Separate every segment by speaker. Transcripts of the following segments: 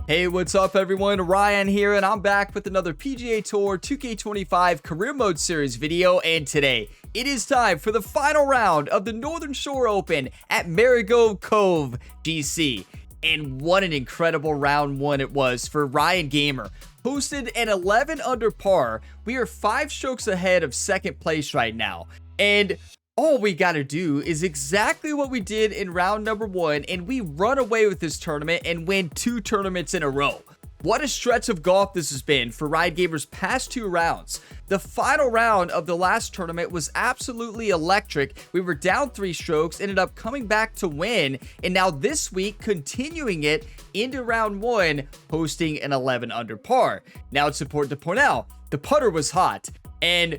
Speaker 1: Hey, what's up everyone? Ryan here, and I'm back with another PGA Tour 2K25 Career Mode Series video, and today it is time for the final round of the Northern Shore Open at Marigot Cove GC. And what an incredible round one it was for Ryan Gamer. Posted an 11 under par. We are 5 strokes ahead of second place right now. And all we gotta do is exactly what we did in round number 1, and we run away with this tournament and win 2 tournaments in a row. What a stretch of golf this has been for Ryan Gamer's past 2 rounds. The final round of the last tournament was absolutely electric. We were down 3 strokes, ended up coming back to win, and now this week continuing it into round 1, posting an 11 under par. Now it's important to point out, the putter was hot, and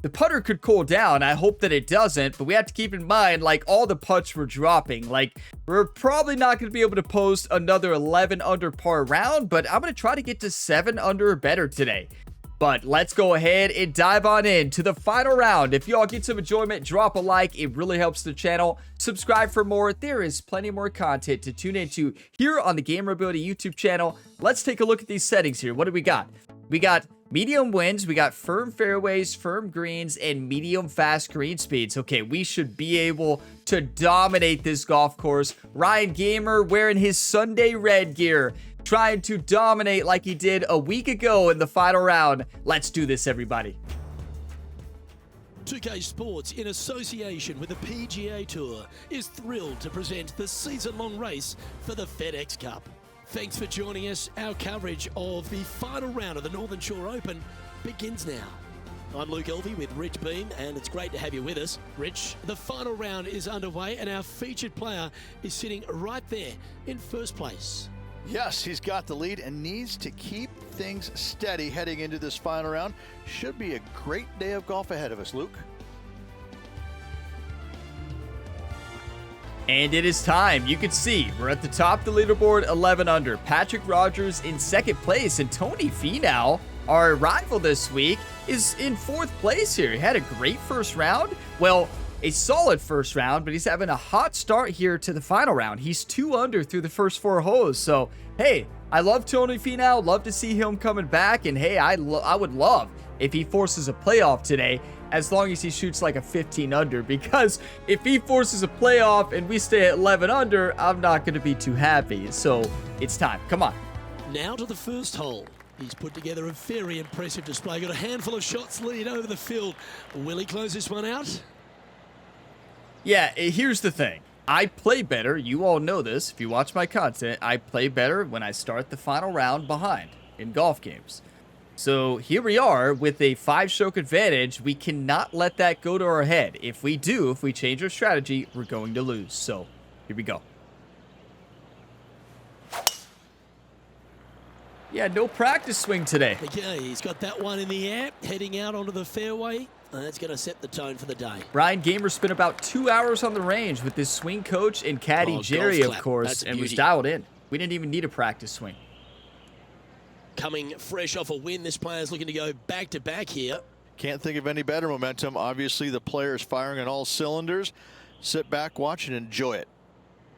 Speaker 1: the putter could cool down. I hope that it doesn't, but we have to keep in mind, like, all the putts were dropping. Like, we're probably not going to be able to post another 11 under par round, but I'm going to try to get to 7 under or better today. But let's go ahead and dive on in to the final round. If y'all get some enjoyment, drop a like. It really helps the channel. Subscribe for more. There is plenty more content to tune into here on the Gamer Ability YouTube channel. Let's take a look at these settings here. What do we got? We got medium winds, we got firm fairways, firm greens, and medium fast green speeds. Okay, we should be able to dominate this golf course. Ryan Gamer wearing his Sunday red gear, trying to dominate like he did a week ago in the final round. Let's do this, everybody.
Speaker 2: 2K Sports, in association with the PGA Tour, is thrilled to present the season-long race for the FedEx Cup. Thanks for joining us. Our coverage of the final round of the Northern Shore Open begins now. I'm Luke Elvey with Rich Beam, and it's great to have you with us. Rich, the final round is underway, and our featured player is sitting right there in first place.
Speaker 3: Yes, he's got the lead and needs to keep things steady heading into this final round. Should be a great day of golf ahead of us, Luke.
Speaker 1: And it is time. You can see we're at the top of the leaderboard, 11 under. Patrick Rogers in second place, and Tony Finau, our rival this week, is in 4th place here. He had a great first round. Well, a solid first round, but he's having a hot start here to the final round. He's 2 under through the first 4 holes. So, hey, I love Tony Finau. Love to see him coming back. And hey, I would love if he forces a playoff today, as long as he shoots like a 15 under, because if he forces a playoff and we stay at 11 under, I'm not going to be too happy. So it's time. Come on.
Speaker 2: Now to the first hole. He's put together a very impressive display. Got a handful of shots lead over the field. Will he close this one out?
Speaker 1: Yeah, here's the thing. I play better. You all know this. If you watch my content, I play better when I start the final round behind in golf games. So here we are with a 5-stroke advantage. We cannot let that go to our head. If we do, if we change our strategy, we're going to lose. So here we go. Yeah, no practice swing today.
Speaker 2: Okay, he's got that one in the air, heading out onto the fairway. That's going to set the tone for the day.
Speaker 1: Ryan Gamer spent about 2 hours on the range with his swing coach and caddy Jerry, of course, and was dialed in. We didn't even need a practice swing.
Speaker 2: Coming fresh off a win, this player's looking to go back-to-back here.
Speaker 3: Can't think of any better momentum. Obviously, the player is firing on all cylinders. Sit back, watch, and enjoy it.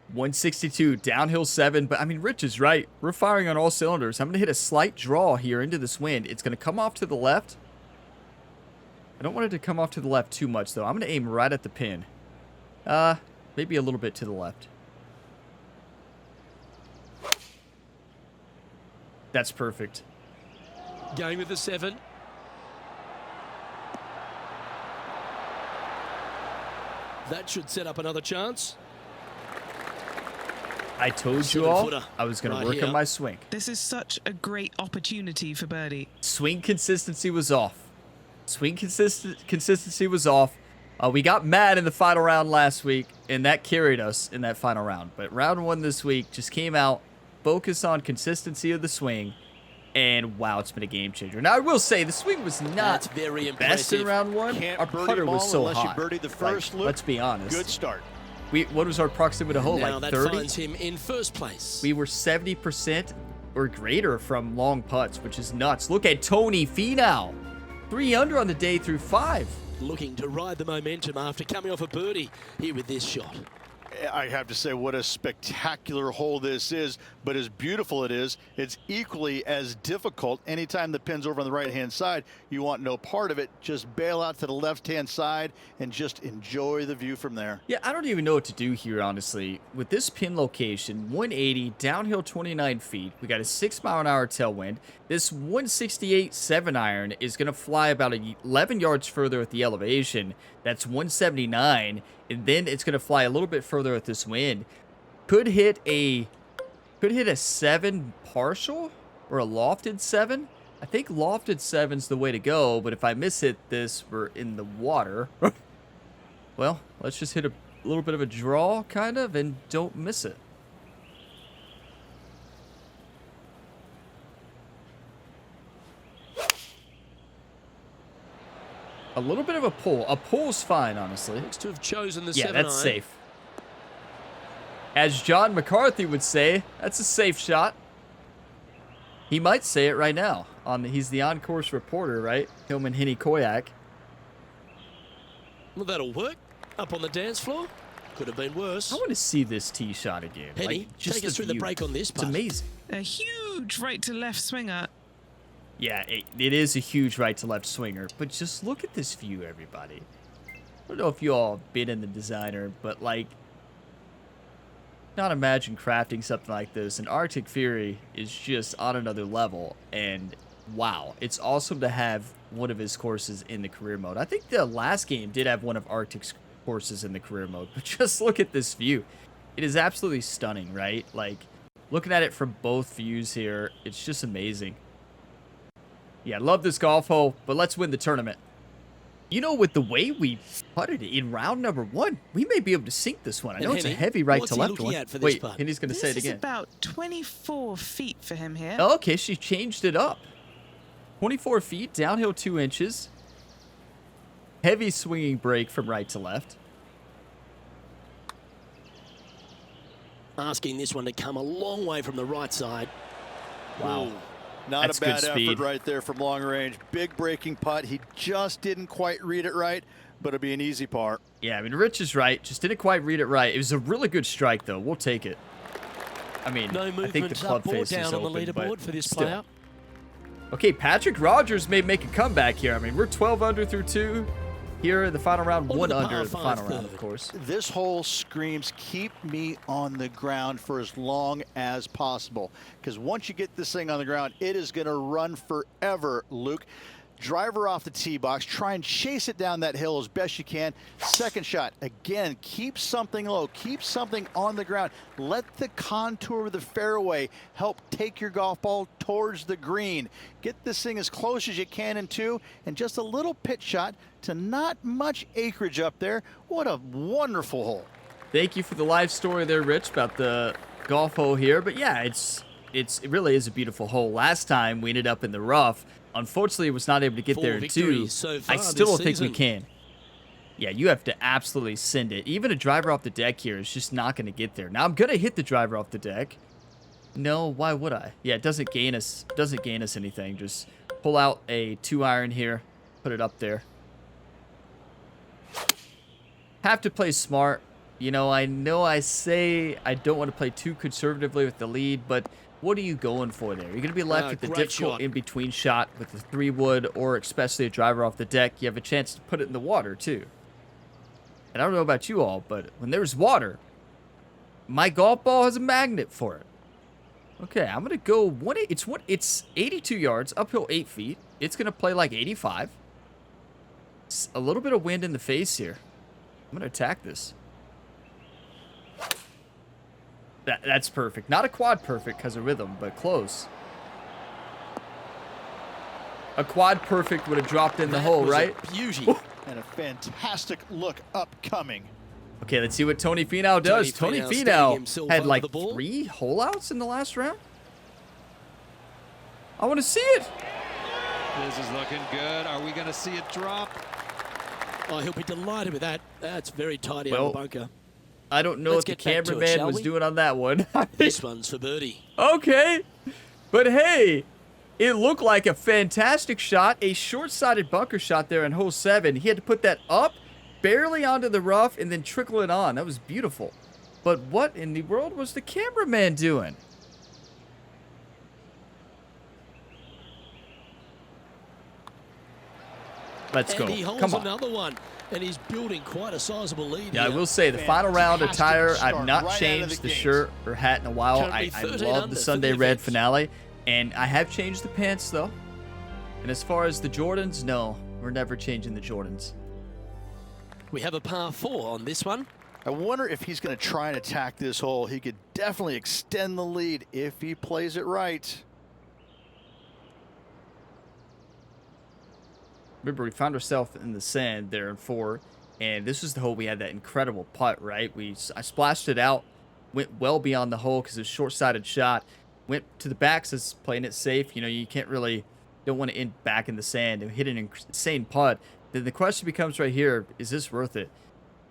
Speaker 1: 162, downhill 7, but I mean, Rich is right. We're firing on all cylinders. I'm going to hit a slight draw here into this wind. It's going to come off to the left. I don't want it to come off to the left too much, though. I'm going to aim right at the pin. Maybe a little bit to the left. That's perfect.
Speaker 2: Going with the 7. That should set up another chance.
Speaker 1: I told you all I was going to work on my swing.
Speaker 4: This is such a great opportunity for birdie.
Speaker 1: Swing consistency was off. Swing consistency was off. We got mad in the final round last week, and that carried us in that final round. But round 1 this week just came out, focus on consistency of the swing, and wow, it's been a game changer. Now, I will say, the swing was not
Speaker 2: very
Speaker 1: the best in round 1. Our putter was so hot.
Speaker 3: You birdied the first loop.
Speaker 1: Let's be honest.
Speaker 3: Good start.
Speaker 1: What was our proximity to hole,
Speaker 2: now
Speaker 1: like
Speaker 2: that
Speaker 1: 30?
Speaker 2: finds him in first place.
Speaker 1: We were 70% or greater from long putts, which is nuts. Look at Tony Finau. 3 under on the day through 5.
Speaker 2: Looking to ride the momentum after coming off a birdie here with this shot.
Speaker 3: I have to say, what a spectacular hole this is, but as beautiful it is, it's equally as difficult. Anytime the pin's over on the right-hand side, you want no part of it. Just bail out to the left-hand side and just enjoy the view from there.
Speaker 1: Yeah, I don't even know what to do here, honestly. With this pin location, 180, downhill 29 feet. We got a 6-mile-an-hour tailwind. This 168 7-iron is going to fly about 11 yards further at the elevation. That's 179, and then it's going to fly a little bit further at this wind. Could hit a 7 partial or a lofted 7. I think lofted 7's the way to go, but if I miss hit this, we're in the water. Well, let's just hit a little bit of a draw, kind of, and don't miss it. A little bit of a pull. A pull's fine, honestly.
Speaker 2: Looks to have chosen the 7-iron.
Speaker 1: Yeah, that's safe. As John McCarthy would say, that's a safe shot. He might say it right now. He's the on-course reporter, right? Hillman Henny Koyak.
Speaker 2: Well, that'll work. Up on the dance floor. Could have been worse.
Speaker 1: I want to see this tee shot again.
Speaker 2: Henny,
Speaker 1: Like, just
Speaker 2: take us through the break on this
Speaker 1: It's
Speaker 2: putt.
Speaker 1: amazing.
Speaker 4: A huge right to left swinger.
Speaker 1: Yeah, it is a huge right-to-left swinger, but just look at this view, everybody. I don't know if you all have been in the designer, but, like, not imagine crafting something like this. And Arctic Fury is just on another level, and wow, it's awesome to have one of his courses in the career mode. I think the last game did have one of Arctic's courses in the career mode, but just look at this view. It is absolutely stunning, right? Like, looking at it from both views here, it's just amazing. Yeah, love this golf hole, but let's win the tournament. You know, with the way we putted it in round number 1, we may be able to sink this one. I know it's a heavy right to left one. Wait, Henny's going to say it again.
Speaker 4: This is about 24 feet for him here.
Speaker 1: Oh, okay, she changed it up. 24 feet, downhill 2 inches. Heavy swinging break from right to left.
Speaker 2: Asking this one to come a long way from the right side.
Speaker 1: Wow.
Speaker 3: Ooh. Not
Speaker 1: That's
Speaker 3: a bad
Speaker 1: good
Speaker 3: effort
Speaker 1: speed
Speaker 3: right there from long range. Big breaking putt. He just didn't quite read it right, but it'll be an easy par.
Speaker 1: Yeah, I mean, Rich is right. Just didn't quite read it right. It was a really good strike, though. We'll take it. I mean,
Speaker 2: No
Speaker 1: I think the
Speaker 2: movement
Speaker 1: club
Speaker 2: up or
Speaker 1: face
Speaker 2: down
Speaker 1: is
Speaker 2: on the
Speaker 1: open,
Speaker 2: leaderboard
Speaker 1: but
Speaker 2: for this
Speaker 1: still.
Speaker 2: player.
Speaker 1: Okay, Patrick Rogers may make a comeback here. I mean, we're 12 under through 2. Here in the final round,
Speaker 2: On
Speaker 1: 1
Speaker 2: the
Speaker 1: under
Speaker 2: par
Speaker 1: the
Speaker 2: 5
Speaker 1: final round,
Speaker 2: third.
Speaker 1: of course.
Speaker 3: This hole screams, keep me on the ground for as long as possible. Because once you get this thing on the ground, it is going to run forever, Luke. Driver off the tee box. Try and chase it down that hill as best you can. Second shot. Again, keep something low. Keep something on the ground. Let the contour of the fairway help take your golf ball towards the green. Get this thing as close as you can in 2, and just a little pitch shot to not much acreage up there. What a wonderful hole.
Speaker 1: Thank you for the live story there, Rich, about the golf hole here. But yeah, it really is a beautiful hole. Last time we ended up in the rough. Unfortunately, was not able to get
Speaker 2: 4
Speaker 1: there in 2.
Speaker 2: victories so far
Speaker 1: I still
Speaker 2: this
Speaker 1: don't think we
Speaker 2: season.
Speaker 1: can. Yeah, you have to absolutely send it. Even a driver off the deck here is just not going to get there. Now I'm going to hit the driver off the deck. No, why would I? Yeah, it doesn't gain us anything. Just pull out a 2-iron here, put it up there. Have to play smart. You know I say I don't want to play too conservatively with the lead, but what are you going for there? You're going to be left with the
Speaker 2: great
Speaker 1: difficult
Speaker 2: shot.
Speaker 1: in-between shot with the 3-wood or especially a driver off the deck. You have a chance to put it in the water, too. And I don't know about you all, but when there's water, my golf ball has a magnet for it. Okay, I'm going to go it's 82 yards, uphill 8 feet. It's going to play like 85. It's a little bit of wind in the face here. I'm going to attack this. That's perfect. Not a quad perfect because of rhythm, but close. A quad perfect would have dropped in the hole,
Speaker 2: was a
Speaker 1: right?
Speaker 2: Beauty.
Speaker 3: And a fantastic look upcoming.
Speaker 1: Okay, let's see what Tony Finau does. Tony
Speaker 2: Finau staying
Speaker 1: Finau
Speaker 2: himself
Speaker 1: had
Speaker 2: over
Speaker 1: like
Speaker 2: the ball.
Speaker 1: 3 hole outs in the last round. I want to see it.
Speaker 5: This is looking good. Are we going to see it drop?
Speaker 2: Oh, he'll be delighted with that. That's very tidy out
Speaker 1: Well,
Speaker 2: of the bunker.
Speaker 1: I don't know
Speaker 2: Let's
Speaker 1: what the
Speaker 2: get back to it,
Speaker 1: cameraman
Speaker 2: shall
Speaker 1: was
Speaker 2: we?
Speaker 1: doing on that one.
Speaker 2: This one's for birdie.
Speaker 1: Okay. But hey, it looked like a fantastic shot. A short-sided bunker shot there in hole 7. He had to put that up, barely onto the rough, and then trickle it on. That was beautiful. But what in the world was the cameraman doing? Let's go.
Speaker 2: And he holds
Speaker 1: Come on.
Speaker 2: another one, and he's building quite a sizable lead
Speaker 1: Yeah, I
Speaker 2: here.
Speaker 1: will say the final round attire,
Speaker 3: start
Speaker 1: I've not
Speaker 3: right out of
Speaker 1: changed
Speaker 3: the
Speaker 1: the
Speaker 3: gates.
Speaker 1: shirt or hat in a while. I
Speaker 2: Currently 13
Speaker 1: love
Speaker 2: under
Speaker 1: the
Speaker 2: for
Speaker 1: Sunday
Speaker 2: the
Speaker 1: red
Speaker 2: events.
Speaker 1: finale, and I have changed the pants though. And as far as the Jordans, no, we're never changing the Jordans.
Speaker 2: We have a par 4 on this one.
Speaker 3: I wonder if he's going to try and attack this hole. He could definitely extend the lead if he plays it right.
Speaker 1: Remember, we found ourselves in the sand there in 4, and this was the hole we had that incredible putt, right? I splashed it out, went well beyond the hole because it was a short-sided shot, went to the back, says playing it safe. You know, you can't really, don't want to end back in the sand and hit an insane putt. Then the question becomes right here, is this worth it?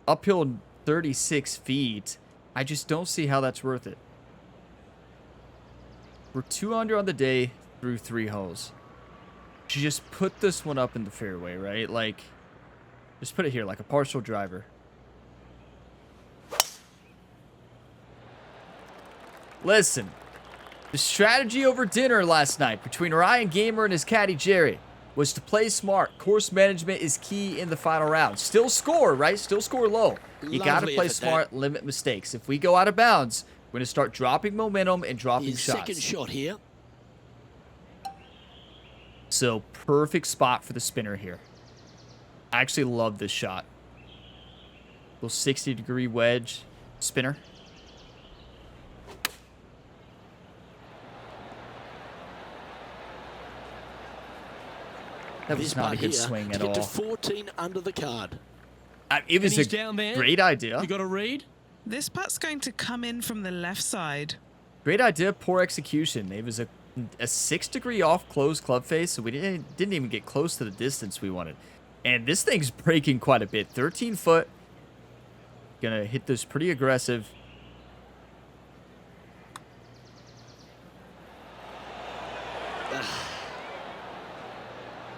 Speaker 1: Uphill 36 feet, I just don't see how that's worth it. We're 2 under on the day through 3 holes. You just put this one up in the fairway, right? Like, just put it here like a partial driver. Listen, the strategy over dinner last night between Ryan Gamer and his caddy Jerry was to play smart. Course management is key in the final round. Still score, right? Still score low. You got to
Speaker 2: Lovely
Speaker 1: play
Speaker 2: effort,
Speaker 1: smart, limit mistakes. If we go out of bounds, we're going to start dropping momentum and dropping
Speaker 2: His
Speaker 1: shots.
Speaker 2: second shot here.
Speaker 1: So, perfect spot for the spinner here. I actually love this shot. Little 60-degree wedge spinner. That was
Speaker 2: This
Speaker 1: not a
Speaker 2: putt
Speaker 1: good
Speaker 2: here
Speaker 1: swing
Speaker 2: to
Speaker 1: at
Speaker 2: get to
Speaker 1: all.
Speaker 2: 14 under the card.
Speaker 1: It was
Speaker 5: And he's
Speaker 1: a
Speaker 5: down there.
Speaker 1: great idea.
Speaker 5: You got a read?
Speaker 4: This putt's going to come in from the left side.
Speaker 1: Great idea, poor execution. It was a 6-degree off closed club face, so we didn't even get close to the distance we wanted. And this thing's breaking quite a bit. 13 foot. Gonna hit this pretty aggressive.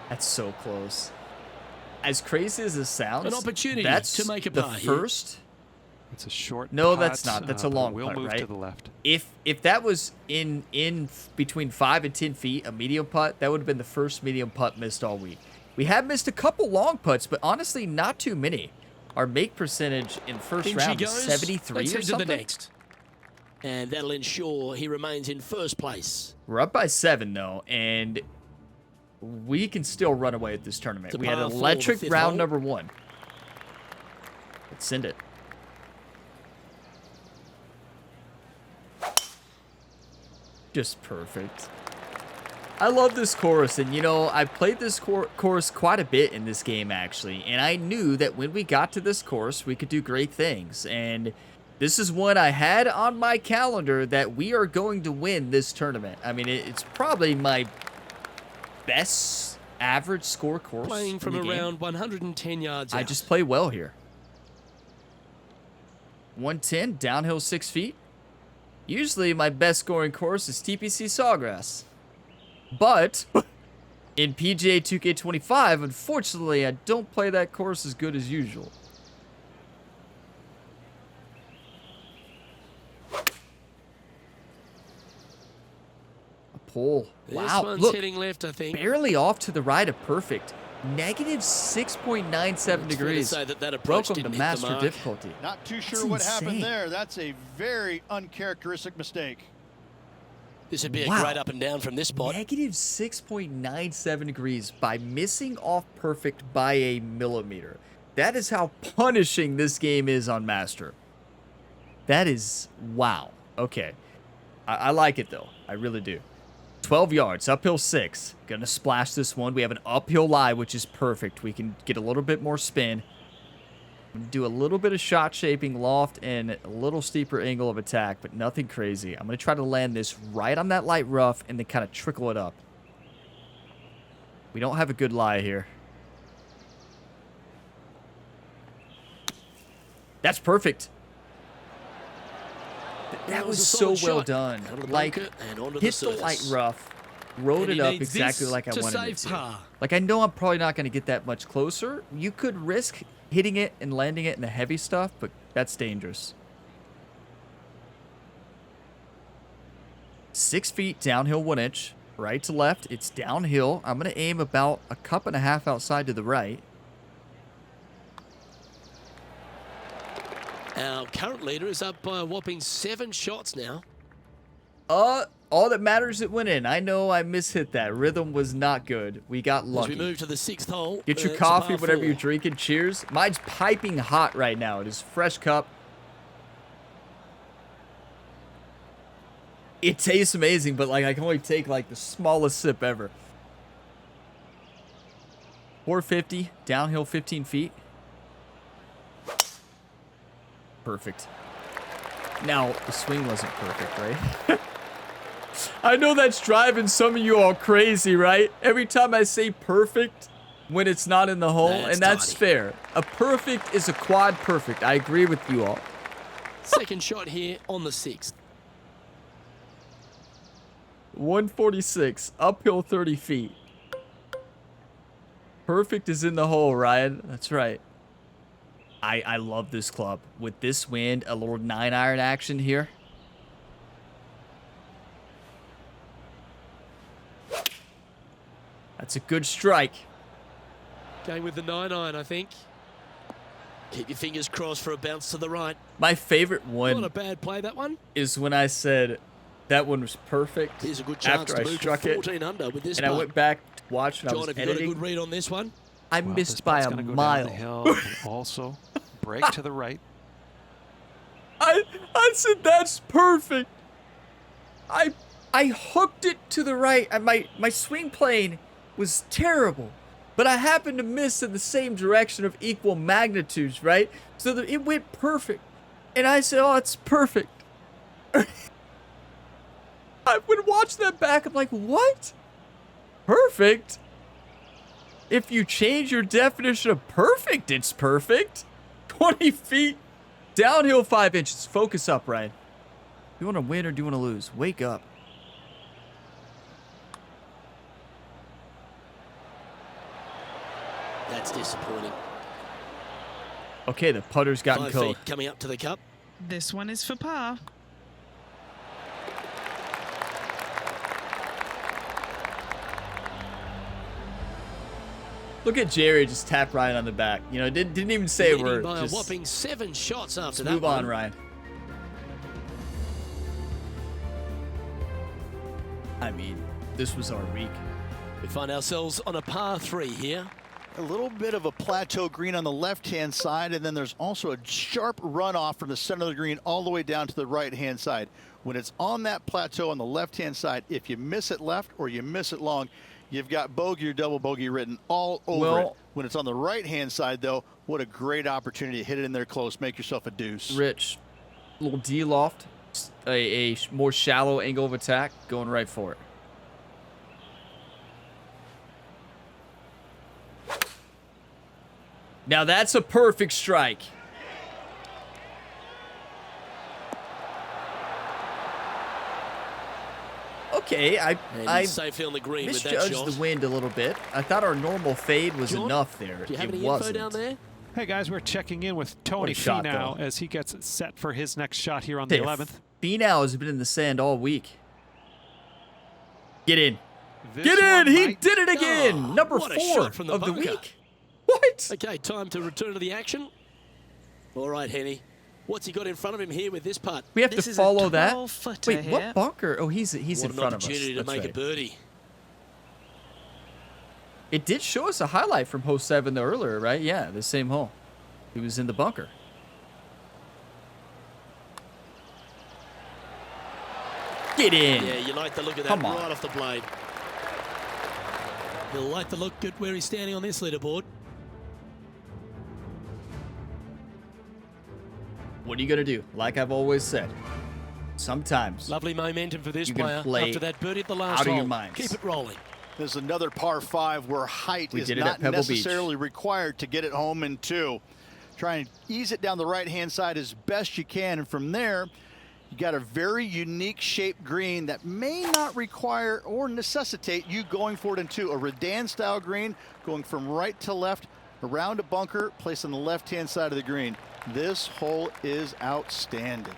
Speaker 1: That's so close. As crazy as this sounds,
Speaker 2: An opportunity
Speaker 1: that's
Speaker 2: to make a
Speaker 1: the
Speaker 2: par here.
Speaker 1: first.
Speaker 5: It's a short
Speaker 1: No,
Speaker 5: putt,
Speaker 1: that's not. That's a
Speaker 5: but
Speaker 1: long
Speaker 5: we'll
Speaker 1: putt,
Speaker 5: move
Speaker 1: right?
Speaker 5: to the left.
Speaker 1: If that was in between 5 and 10 feet, a medium putt, that would have been the first medium putt missed all week. We have missed a couple long putts, but honestly, not too many. Our make percentage in first
Speaker 2: In she
Speaker 1: round is
Speaker 2: goes.
Speaker 1: 73
Speaker 2: Let's
Speaker 1: or
Speaker 2: head to
Speaker 1: something.
Speaker 2: the next. And that'll ensure he remains in first place.
Speaker 1: We're up by 7 though, and we can still run away at this tournament.
Speaker 2: To
Speaker 1: We had
Speaker 2: par
Speaker 1: an
Speaker 2: four, the
Speaker 1: electric
Speaker 2: fifth
Speaker 1: round
Speaker 2: hole.
Speaker 1: number 1. Let's send it. Just perfect. I love this course, and you know, I played this course quite a bit in this game actually, and I knew that when we got to this course, we could do great things, and this is one I had on my calendar that we are going to win this tournament. I mean, it's probably my best average score course
Speaker 2: Playing
Speaker 1: in
Speaker 2: from
Speaker 1: the game.
Speaker 2: around 110 yards out.
Speaker 1: I just play well here. 110, downhill 6 feet. Usually my best scoring course is TPC Sawgrass. But in PGA 2K25, unfortunately, I don't play that course as good as usual. A pull.
Speaker 2: This
Speaker 1: Wow,
Speaker 2: one's
Speaker 1: look,
Speaker 2: heading left, I think.
Speaker 1: barely off to the right of perfect. Negative 6.97
Speaker 2: It's fair to
Speaker 1: degrees.
Speaker 2: say that approach
Speaker 1: Welcome to
Speaker 2: didn't hit the
Speaker 1: master
Speaker 2: mark.
Speaker 1: difficulty.
Speaker 3: Not too sure
Speaker 1: That's
Speaker 3: what happened
Speaker 1: insane.
Speaker 3: there. That's a very uncharacteristic mistake.
Speaker 2: This would be a
Speaker 1: Wow.
Speaker 2: great up and down from this spot.
Speaker 1: Negative 6.97 degrees by missing off perfect by a millimeter. That is how punishing this game is on Master. That is, wow. Okay. I like it, though. I really do. 12 yards, uphill 6. Gonna splash this one. We have an uphill lie, which is perfect. We can get a little bit more spin. Do a little bit of shot shaping, loft, and a little steeper angle of attack, but nothing crazy. I'm going to try to land this right on that light rough and then kind of trickle it up. We don't have a good lie here. That's perfect. That was
Speaker 2: a
Speaker 1: so
Speaker 2: solid
Speaker 1: well
Speaker 2: shot.
Speaker 1: done.
Speaker 2: Out of the
Speaker 1: Like,
Speaker 2: bunker and onto
Speaker 1: hit
Speaker 2: the
Speaker 1: the light
Speaker 2: surface.
Speaker 1: rough, rode
Speaker 5: And
Speaker 1: it
Speaker 5: he
Speaker 1: up
Speaker 5: needs
Speaker 1: exactly
Speaker 5: this
Speaker 1: like I
Speaker 5: to
Speaker 1: wanted
Speaker 5: save
Speaker 1: it to.
Speaker 5: par.
Speaker 1: Like, I know I'm probably not going to get that much closer. You could risk hitting it and landing it in the heavy stuff, but that's dangerous. 6 feet, downhill 1 inch. Right to left, it's downhill. I'm going to aim about a cup and a half outside to the right.
Speaker 2: Our current leader is up by a whopping 7 shots now.
Speaker 1: All that matters, it went in. I know I mishit that. Rhythm was not good. We got lucky.
Speaker 2: As we move to the 6th hole.
Speaker 1: Get your
Speaker 2: it's a
Speaker 1: coffee,
Speaker 2: par
Speaker 1: whatever
Speaker 2: 4.
Speaker 1: you're drinking. Cheers. Mine's piping hot right now. It is fresh cup. It tastes amazing, but like I can only take like the smallest sip ever. 450, downhill 15 feet. Perfect. Now, the swing wasn't perfect, right? I know that's driving some of you all crazy, right? Every time I say perfect when it's not in the hole, and that's
Speaker 2: tiny.
Speaker 1: fair. A perfect is a quad perfect. I agree with you all.
Speaker 2: Second shot here on the 6th.
Speaker 1: 146, uphill 30 feet. Perfect is in the hole, Ryan. That's right. I love this club. With this wind, a little 9-iron action here. That's a good strike.
Speaker 2: Going with the 9-iron, I think. Keep your fingers crossed for a bounce to the right.
Speaker 1: My favorite
Speaker 2: Not
Speaker 1: one
Speaker 2: a bad play, that one.
Speaker 1: is when I said that one was perfect
Speaker 2: Here's a good chance
Speaker 1: after
Speaker 2: to
Speaker 1: I
Speaker 2: move to
Speaker 1: struck it.
Speaker 2: 14 under with this
Speaker 1: And I
Speaker 2: putt.
Speaker 1: went back to watch when I
Speaker 2: John,
Speaker 1: was
Speaker 2: have you got a
Speaker 1: editing.
Speaker 2: good read on this one?
Speaker 1: I
Speaker 5: Well,
Speaker 1: missed
Speaker 5: this
Speaker 1: by
Speaker 5: putt's
Speaker 1: a
Speaker 5: gonna go
Speaker 1: mile.
Speaker 5: down the hill and also break to the right.
Speaker 1: I said that's perfect. I hooked it to the right. And my swing plane was terrible, but I happened to miss in the same direction of equal magnitudes, right? So that it went perfect, and I said, "Oh, it's perfect." I would watch that back. I'm like, "What? Perfect? If you change your definition of perfect, it's perfect." 20 feet. Downhill 5 inches. Focus up, Ryan. Do you want to win or do you want to lose? Wake up.
Speaker 2: That's disappointing.
Speaker 1: Okay, the putter's gotten
Speaker 2: 5
Speaker 1: Cove.
Speaker 2: feet coming up to the cup.
Speaker 4: This one is for par.
Speaker 1: Look at Jerry just tap Ryan on the back. You know, didn't even say a
Speaker 2: Leading
Speaker 1: word.
Speaker 2: by
Speaker 1: Just
Speaker 2: a whopping 7 shots after that
Speaker 1: move on,
Speaker 2: one.
Speaker 1: Ryan. I mean, this was our week.
Speaker 2: We find ourselves on a par 3 here.
Speaker 3: A little bit of a plateau green on the left-hand side, and then there's also a sharp runoff from the center of the green all the way down to the right-hand side. When it's on that plateau on the left-hand side, if you miss it left or you miss it long, you've got bogey or double bogey written all over it. When it's on the right-hand side, though, what a great opportunity to hit it in there close, make yourself a deuce.
Speaker 1: Rich, little D-loft, a more shallow angle of attack, going right for it. Now that's a perfect strike. Okay, I
Speaker 2: And safely on the green with that
Speaker 1: misjudged
Speaker 2: shot.
Speaker 1: the wind a little bit. I thought our normal fade was
Speaker 2: John,
Speaker 1: enough there.
Speaker 2: Do you have
Speaker 1: It
Speaker 2: any
Speaker 1: wasn't.
Speaker 2: info down there?
Speaker 5: Hey guys, we're checking in with Tony
Speaker 1: shot,
Speaker 5: Finau
Speaker 1: though.
Speaker 5: as he gets it set for his next shot here on the 11th.
Speaker 1: Finau has been in the sand all week. Get in.
Speaker 5: This
Speaker 1: Get in!
Speaker 5: one
Speaker 1: He
Speaker 5: might-
Speaker 1: did it again!
Speaker 2: Oh,
Speaker 1: Number
Speaker 2: what a
Speaker 1: 4
Speaker 2: shot from the
Speaker 1: of the
Speaker 2: bunker.
Speaker 1: week. What?
Speaker 2: Okay, time to return to the action. All right, Henny. What's he got in front of him here with this putt?
Speaker 1: We have
Speaker 4: This
Speaker 1: to
Speaker 4: is a
Speaker 1: follow that.
Speaker 4: 12-footer
Speaker 1: Wait,
Speaker 4: here.
Speaker 1: what bunker? Oh, he's
Speaker 2: What
Speaker 1: in
Speaker 2: an
Speaker 1: front of us.
Speaker 2: opportunity to
Speaker 1: That's
Speaker 2: make
Speaker 1: right.
Speaker 2: a birdie.
Speaker 1: It did show us a highlight from hole 7 though earlier, right? Yeah, the same hole. He was in the bunker. Get in.
Speaker 2: Yeah, you like the look of that
Speaker 1: Come on.
Speaker 2: right off the blade. You'll like the look at where he's standing on this leaderboard.
Speaker 1: What are you going to do? Like I've always said, sometimes
Speaker 2: Lovely momentum for this
Speaker 1: You can
Speaker 2: player
Speaker 1: play
Speaker 2: after that birdie at the last
Speaker 1: out of
Speaker 2: hole.
Speaker 1: your minds.
Speaker 2: Keep it rolling.
Speaker 3: There's another par 5 where height
Speaker 1: We
Speaker 3: is
Speaker 1: did it
Speaker 3: not
Speaker 1: at Pebble Beach.
Speaker 3: necessarily required to get it home in 2. Try and ease it down the right-hand side as best you can, and from there, you got a very unique shaped green that may not require or necessitate you going for it in 2. A Redan-style green going from right to left around a bunker placed on the left-hand side of the green. This hole is outstanding.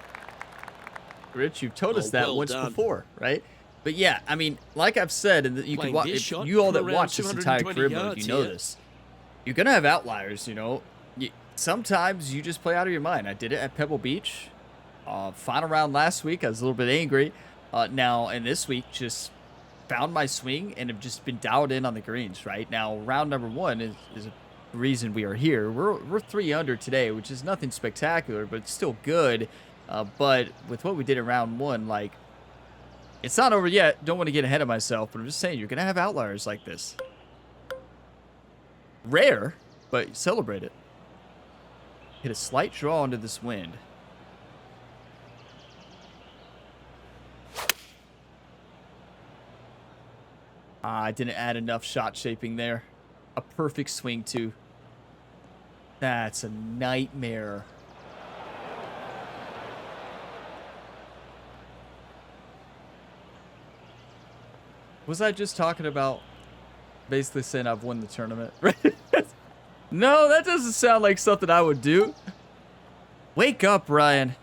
Speaker 1: Rich. You've told us
Speaker 2: Oh,
Speaker 1: that
Speaker 2: well
Speaker 1: once
Speaker 2: done.
Speaker 1: before, right? But yeah, I mean, like I've said, and you can
Speaker 2: Playing
Speaker 1: watch,
Speaker 2: this shot
Speaker 1: you all
Speaker 2: from
Speaker 1: that
Speaker 2: around
Speaker 1: watch this entire
Speaker 2: 220
Speaker 1: career mode,
Speaker 2: yards
Speaker 1: you know
Speaker 2: here.
Speaker 1: this. You're gonna have outliers, you know. Sometimes you just play out of your mind. I did it at Pebble Beach. Final round last week, I was a little bit angry. Now, and this week, just found my swing and have just been dialed in on the greens, right? Now, round number 1 is a reason we are here. We're 3 under today, which is nothing spectacular, but it's still good. But with what we did in round 1, like, it's not over yet. Don't want to get ahead of myself, but I'm just saying, you're going to have outliers like this. Rare, but celebrate it. Hit a slight draw into this wind. I didn't add enough shot shaping there. A perfect swing, too. That's a nightmare. Was I just talking about basically saying I've won the tournament? No, that doesn't sound like something I would do. Wake up, Ryan.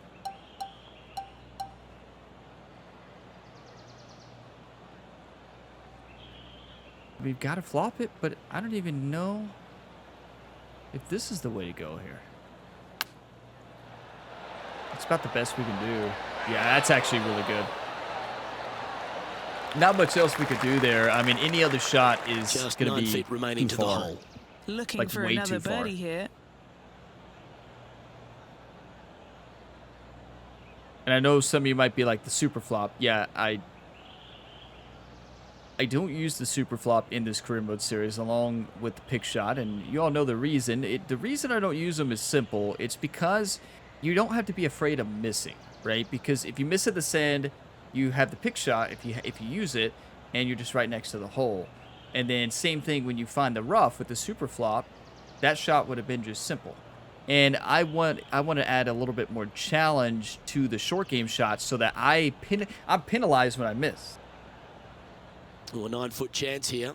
Speaker 1: We've got to flop it, but I don't even know if this is the way to go here. It's about the best we can do. Yeah, that's actually really good. Not much else we could do there. I mean, any other shot is
Speaker 2: Just
Speaker 1: going
Speaker 2: 9
Speaker 1: to be
Speaker 2: feet remaining
Speaker 1: too
Speaker 2: to the
Speaker 1: far.
Speaker 2: hole.
Speaker 4: Looking
Speaker 1: Like,
Speaker 4: for
Speaker 1: way
Speaker 4: another
Speaker 1: too far.
Speaker 4: birdie here.
Speaker 1: And I know some of you might be like, the super flop. Yeah, I don't use the super flop in this career mode series along with the pick shot, and you all know the reason. The reason I don't use them is simple. It's because you don't have to be afraid of missing, right? Because if you miss at the sand, you have the pick shot if you use it, and you're just right next to the hole. And then same thing when you find the rough with the super flop, that shot would have been just simple. And I want to add a little bit more challenge to the short game shots so that I'm penalized when I miss.
Speaker 2: Oh, a 9-foot chance here.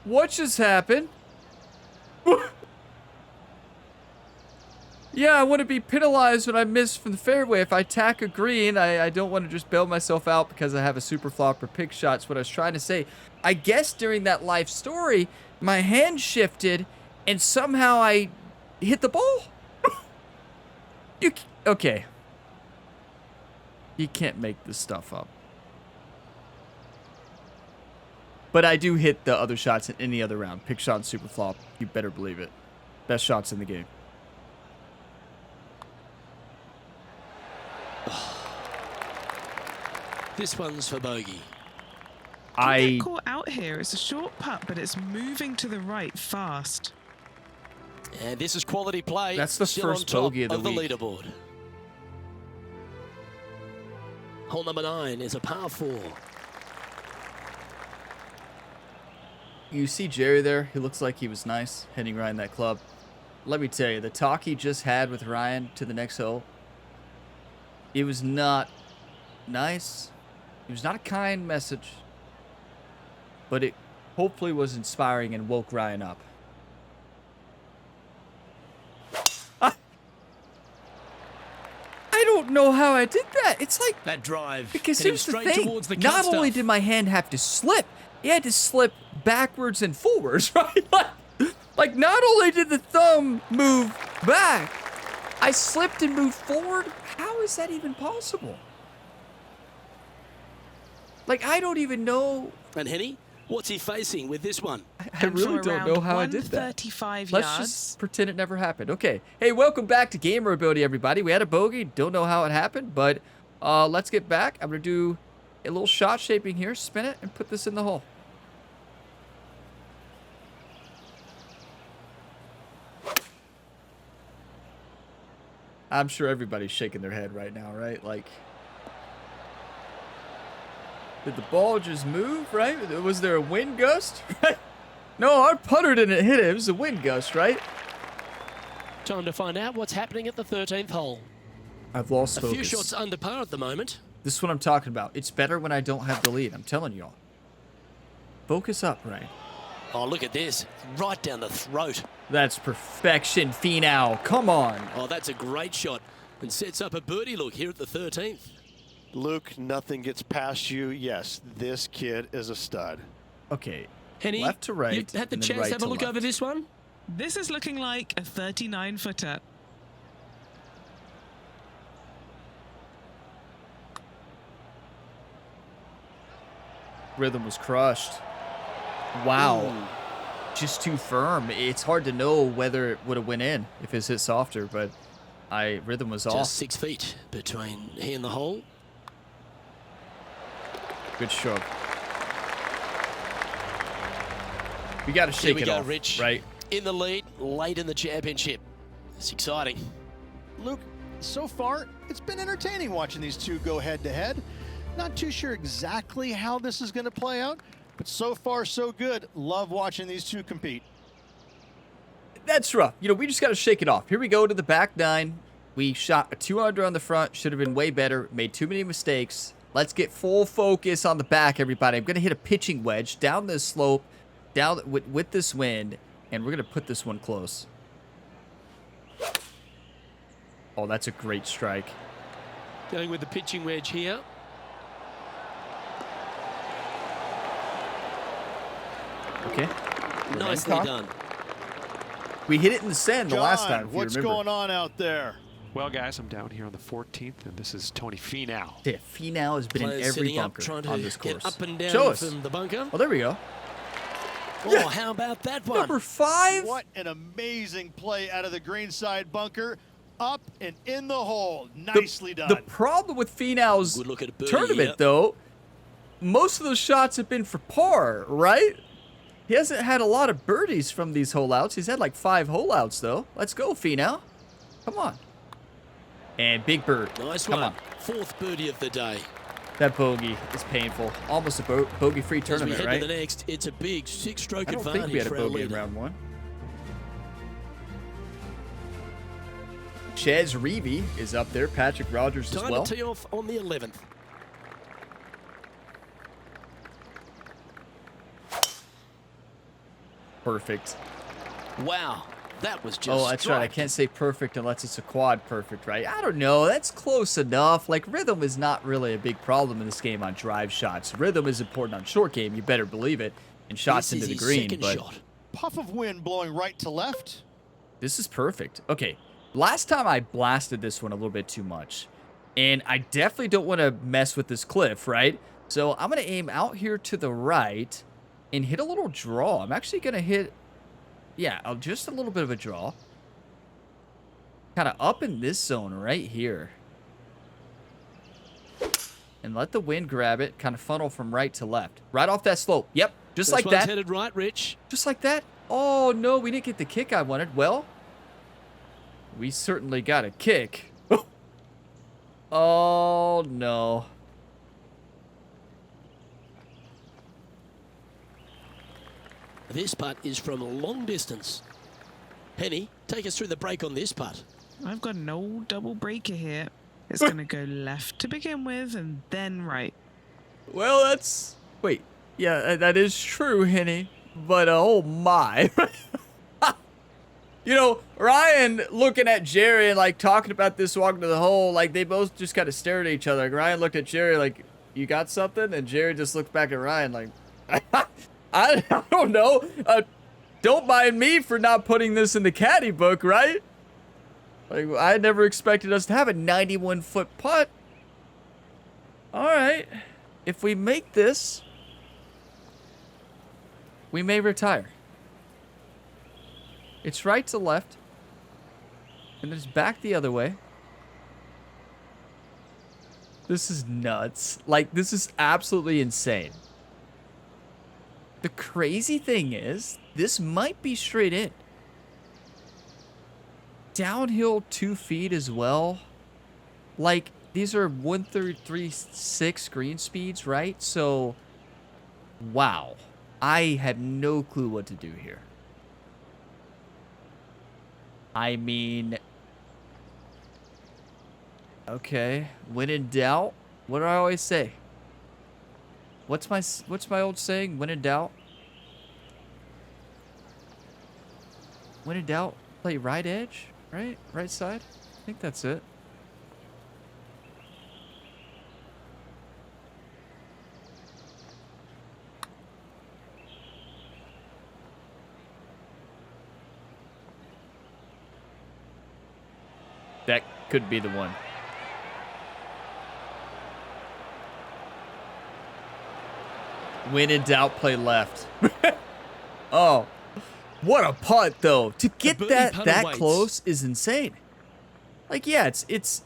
Speaker 1: What just happened? Yeah, I want to be penalized when I miss from the fairway. If I tack a green, I don't want to just bail myself out because I have a super flop or pick shots. What I was trying to say, I guess during that life story, my hand shifted and somehow I hit the ball. Okay. You can't make this stuff up. But I do hit the other shots in any other round. Pick shot and super flop. You better believe it. Best shots in the game.
Speaker 2: This one's for bogey.
Speaker 4: Don't get caught out here. It's a short putt, but it's moving to the right fast.
Speaker 2: And this is quality play.
Speaker 1: That's the
Speaker 2: still
Speaker 1: first
Speaker 2: on top
Speaker 1: bogey of the week.
Speaker 2: leaderboard. Hole number 9 is a par 4.
Speaker 1: You see Jerry there? He looks like he was nice hitting Ryan that club. Let me tell you, the talk he just had with Ryan to the next hole, it was not nice. It was not a kind message. But it hopefully was inspiring and woke Ryan up. I don't know how I did that. It's like,
Speaker 2: That drive.
Speaker 1: because
Speaker 2: heading
Speaker 1: here's the
Speaker 2: straight
Speaker 1: thing.
Speaker 2: towards the
Speaker 1: Not
Speaker 2: cut
Speaker 1: only
Speaker 2: stuff.
Speaker 1: did my hand have to slip, it had to slip backwards and forwards, right? Like not only did the thumb move back, I slipped and moved forward. How is that even possible? Like, I don't even know.
Speaker 2: And Henny, what's he facing with this one?
Speaker 1: I really don't know how I did that.
Speaker 4: 135
Speaker 1: Let's
Speaker 4: yards.
Speaker 1: just pretend it never happened. Okay. Hey, welcome back to Gamer Ability, everybody. We had a bogey. Don't know how it happened, but let's get back. I'm going to do a little shot shaping here. Spin it and put this in the hole. I'm sure everybody's shaking their head right now, right? Like, did the ball just move, right? Was there a wind gust? No, our putter didn't hit it. It was a wind gust, right?
Speaker 2: Time to find out what's happening at the 13th hole.
Speaker 1: I've lost
Speaker 2: A
Speaker 1: focus.
Speaker 2: few shots under par at the moment.
Speaker 1: This is what I'm talking about. It's better when I don't have the lead. I'm telling y'all. Focus up, Ryan.
Speaker 2: Oh, look at this. Right down the throat.
Speaker 1: That's perfection, Finau. Come on.
Speaker 2: Oh, that's a great shot. And sets up a birdie look here at the 13th.
Speaker 3: Luke, nothing gets past you. Yes, this kid is a stud.
Speaker 1: Okay.
Speaker 2: Henny,
Speaker 1: Left to right.
Speaker 2: you've had the
Speaker 1: and then
Speaker 2: chance
Speaker 1: right
Speaker 2: to have a look
Speaker 1: left.
Speaker 2: over this one?
Speaker 4: This is looking like a 39-footer.
Speaker 1: Rhythm was crushed. Wow. Just too firm. It's hard to know whether it would have went in if it's hit softer, but rhythm was off.
Speaker 2: Just 6 feet between he and the hole.
Speaker 1: Good stroke. We got to shake
Speaker 2: Here
Speaker 1: it
Speaker 2: we go,
Speaker 1: off,
Speaker 2: Rich.
Speaker 1: right?
Speaker 2: In the lead, late in the championship. It's exciting.
Speaker 3: Luke, so far, it's been entertaining watching these two go head-to-head. Not too sure exactly how this is going to play out, but so far, so good. Love watching these two compete.
Speaker 1: That's rough. You know, we just got to shake it off. Here we go to the back nine. We shot a 2-under on the front. Should have been way better. Made too many mistakes. Let's get full focus on the back, everybody. I'm going to hit a pitching wedge down this slope, down with this wind, and we're going to put this one close. Oh, that's a great strike.
Speaker 2: Going with the pitching wedge here.
Speaker 1: Okay.
Speaker 2: Nicely done.
Speaker 1: We hit it in the sand the last time, if you
Speaker 3: what's
Speaker 1: remember.
Speaker 3: going on out there?
Speaker 6: Well, guys, I'm down here on the 14th, and this is Tony Finau.
Speaker 1: Yeah, Finau has been in
Speaker 2: Players
Speaker 1: every
Speaker 2: sitting up,
Speaker 1: bunker
Speaker 2: trying to
Speaker 1: on this
Speaker 2: get
Speaker 1: course.
Speaker 2: up and down
Speaker 1: Show us.
Speaker 2: from the bunker.
Speaker 1: Oh, there we go.
Speaker 2: Oh, how about that one?
Speaker 1: Number 5.
Speaker 3: What an amazing play out of the greenside bunker. Up and in the hole. Nicely done.
Speaker 1: The problem with Finau's
Speaker 2: Good look at a birdie
Speaker 1: tournament,
Speaker 2: here.
Speaker 1: though, most of those shots have been for par, right? He hasn't had a lot of birdies from these hole-outs. He's had like 5 hole-outs, though. Let's go, Finau. Come on. And big bird.
Speaker 2: Nice
Speaker 1: Come
Speaker 2: one.
Speaker 1: on.
Speaker 2: 4th birdie of the day.
Speaker 1: That bogey is painful. Almost a bogey-free
Speaker 2: As we
Speaker 1: tournament,
Speaker 2: head
Speaker 1: right?
Speaker 2: to the next, it's a big 6-stroke
Speaker 1: I don't
Speaker 2: advantage
Speaker 1: think we had a
Speaker 2: for our
Speaker 1: bogey in
Speaker 2: leader.
Speaker 1: round 1. Chez Reavie is up there. Patrick Rogers as
Speaker 2: Time
Speaker 1: well.
Speaker 2: to tee off on the 11th.
Speaker 1: Perfect.
Speaker 2: Wow, that was just
Speaker 1: Oh, that's right. I
Speaker 2: strike.
Speaker 1: can't say perfect unless it's a quad perfect, right? I don't know. That's close enough. Like, rhythm is not really a big problem in this game on drive shots. Rhythm is important on short game. You better believe it. And shots
Speaker 2: This
Speaker 1: into
Speaker 2: is
Speaker 1: the
Speaker 2: his
Speaker 1: green.
Speaker 2: second
Speaker 1: But
Speaker 2: shot.
Speaker 3: Puff of wind blowing right to left.
Speaker 1: this is perfect. Okay. Last time I blasted this one a little bit too much. And I definitely don't want to mess with this cliff, right? So I'm going to aim out here to the right and hit a little draw. I'm actually going to hit, yeah, just a little bit of a draw. Kind of up in this zone right here. And let the wind grab it, kind of funnel from right to left. Right off that slope. Yep, just
Speaker 2: This
Speaker 1: like
Speaker 2: one's
Speaker 1: that.
Speaker 2: headed right, Rich.
Speaker 1: Just like that. Oh, no, we didn't get the kick I wanted. Well, we certainly got a kick. Oh, no.
Speaker 2: This putt is from a long distance. Henny, take us through the break on this putt.
Speaker 4: I've got an old double breaker here. It's going to go left to begin with and then right.
Speaker 1: Well, that's... Wait. Yeah, that is true, Henny. But, oh, my. You know, Ryan looking at Jerry and, like, talking about this walking to the hole, like, they both just kind of stared at each other. Like, Ryan looked at Jerry like, you got something? And Jerry just looked back at Ryan like, I don't know. Don't mind me for not putting this in the caddy book, right? Like, I never expected us to have a 91-foot putt. All right. If we make this, we may retire. It's right to left. And it's back the other way. This is nuts. Like, this is absolutely insane. The crazy thing is, this might be straight in. Downhill 2 feet as well. Like, these are 133.6 green speeds, right? So, wow. I have no clue what to do here. I mean, okay. When in doubt, What do I always say? What's my old saying? When in doubt? When in doubt, play right edge, right? Right side? I think that's it. That could be the one. When in doubt, play left. Oh, what a putt, though. To get that close is insane. Like, yeah, it's